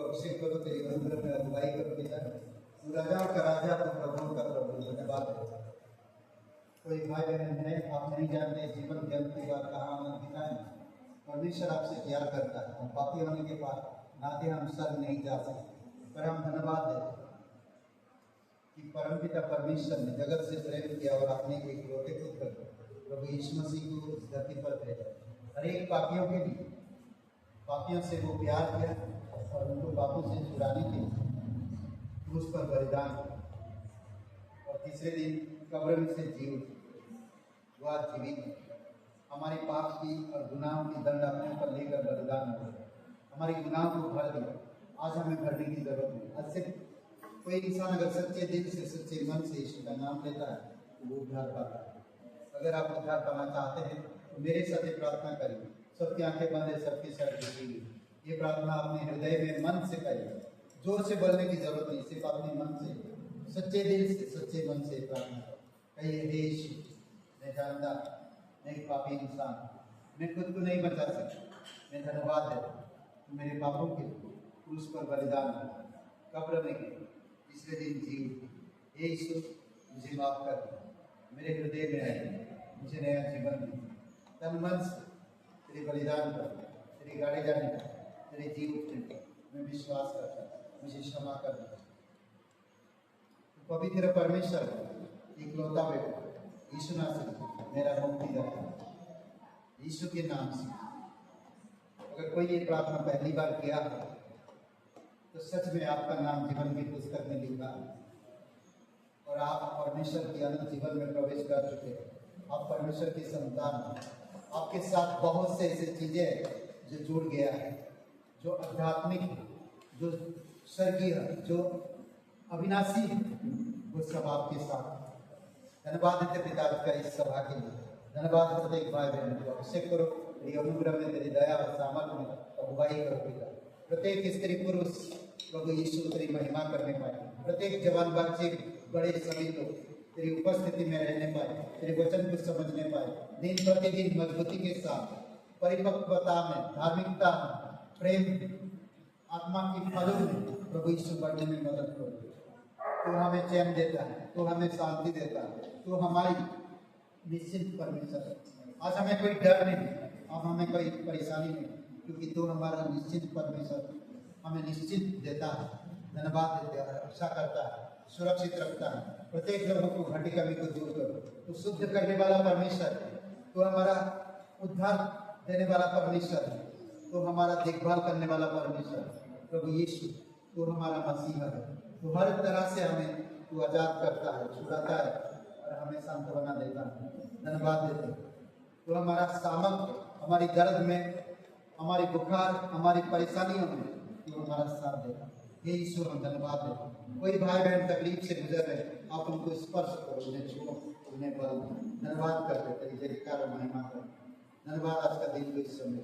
अभिषेक करो, तेरी अनुग्रह में अगुवाई करो पिता। तू राजाओं का राजा, तू प्रभुओं का प्रभु। धन्यवाद है। कोई भाई बहन है आप नहीं जानते जीवन के अंत की बात कहाँ आनंद बिताएं। परमेश्वर आपसे प्यार करता है। हम पापी होने के बाद नाते हम स्वर्ग नहीं जा सकते, पर हम धन्यवाद देते कि परमपिता परमेश्वर ने जगत से प्रेम किया और अपने एक इकलौते पुत्र प्रभु यीशु मसीह को इस धरती पर भेजा। हर एक पापियों के लिए, पापियों से वो प्यार किया और उनको पापों से छुड़ाने के लिए क्रूस पर बलिदान किया और तीसरे दिन कब्र में से जी उठे। वो आज जीवित है। हमारे पाप की और गुनाहों की दंड अपने ऊपर लेकर बलिदान हो गया। हमारे गुनाहों को भर दिया। आज हमें भरने की जरूरत नहीं। आज से कोई इंसान अगर सच्चे दिल से, सच्चे मन से यीशु का नाम लेता है तो वो उद्धार पाता है। अगर आप उद्धार पाना चाहते हैं तो मेरे साथ ये प्रार्थना करिए। सबकी आंखें बंद है, सबकी सर झुकी। ये प्रार्थना अपने हृदय में मन से करिए। जोर से बोलने की जरूरत नहीं, सिर्फ अपने मन से, सच्चे दिल से, सच्चे मन से प्रार्थना करिए। हे यीशु, मैं जानता मैं एक पापी इंसान, मैं खुद को नहीं बचा सकता। मैं धन्यवाद है तो मेरे पापों के क्रूस पर बलिदान कब्र में तीसरे दिन जी उठी। हे यीशु, मुझे माफ कर दो, मेरे हृदय में आए, मुझे नया जीवन दे। तन मन से तेरे बलिदान पर, तेरे गाड़े जाने पर, तेरे जी उठने पर मैं विश्वास करता हूँ। मुझे क्षमा कर दो। पवित्र परमेश्वर इकलौता बेटा यीशु नासरी मेरा मुक्तिदाता, यीशु के नाम से अगर कोई ये प्रार्थना पहली बार किया है तो सच में आपका नाम जीवन की पुस्तक में लिखा है और आप परमेश्वर के अनंत जीवन में प्रवेश कर चुके हैं। आप परमेश्वर की संतान हैं। आपके साथ बहुत से ऐसी चीजें हैं जो जुड़ गया है, जो आध्यात्मिक है, जो स्वर्गीय है, जो अविनाशी है, वो सब आपके साथ। धन्यवाद देते पिता का इस सभा के लिए। धन्यवाद प्रत्येक भाई बहन को अभिषेक करो, तेरी अनुग्रह में, तेरी दया और सामर्थ्य में अगुवाई करो पिता। प्रत्येक स्त्री पुरुष प्रभु यीशु तेरी महिमा करने पाए। प्रत्येक जवान बच्चे बड़े सभी लोग तेरी उपस्थिति में रहने पाए, तेरे वचन को समझने पाए, दिन प्रतिदिन मजबूती के साथ परिपक्वता में, धार्मिकता में, प्रेम, आत्मा की फलों में प्रभु यीशु बढ़ने में मदद करो। तू हमें चैन देता है, तू हमें शांति देता है, तू हमारी निश्चिंत परमेश्वर है। आज हमें कोई डर नहीं, अब हमें कोई परेशानी नहीं, क्योंकि तू हमारा निश्चिंत परमेश्वर हमें निश्चित देता है, धन्यवाद देता है, रक्षा करता है, सुरक्षित रखता है। प्रत्येक लोगों को घटी कमी को दूर करो। तू शुद्ध करने वाला परमेश्वर है, तू हमारा उद्धार देने वाला परमेश्वर है, तू हमारा देखभाल करने वाला परमेश्वर है। प्रभु यीशु, तू हमारा मसीहा है। तू हर तरह से हमें तू आजाद करता है, छुड़ाता है और हमें सांत्वना देता है। धन्यवाद देते हैं। तो हमारा सामर्थ, हमारी दर्द में, हमारी बुखार, हमारी परेशानियों में तू हमारा साथ देता। हे ईश्वर, हम धन्यवाद देते हैं। कोई भाई बहन तकलीफ से गुजर रहे, आप उनको स्पर्श करो, उन्हें छुओ, उन्हें बल दो। धन्यवाद करते तेरी जयकार और महिमा कर। धन्यवाद आज का दिन को इस समय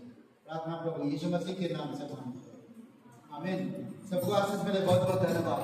प्रार्थना प्रभु यीशु मसीह के नाम से मांगते हैं, आमीन। सबको आशीष मिले। बहुत बहुत धन्यवाद।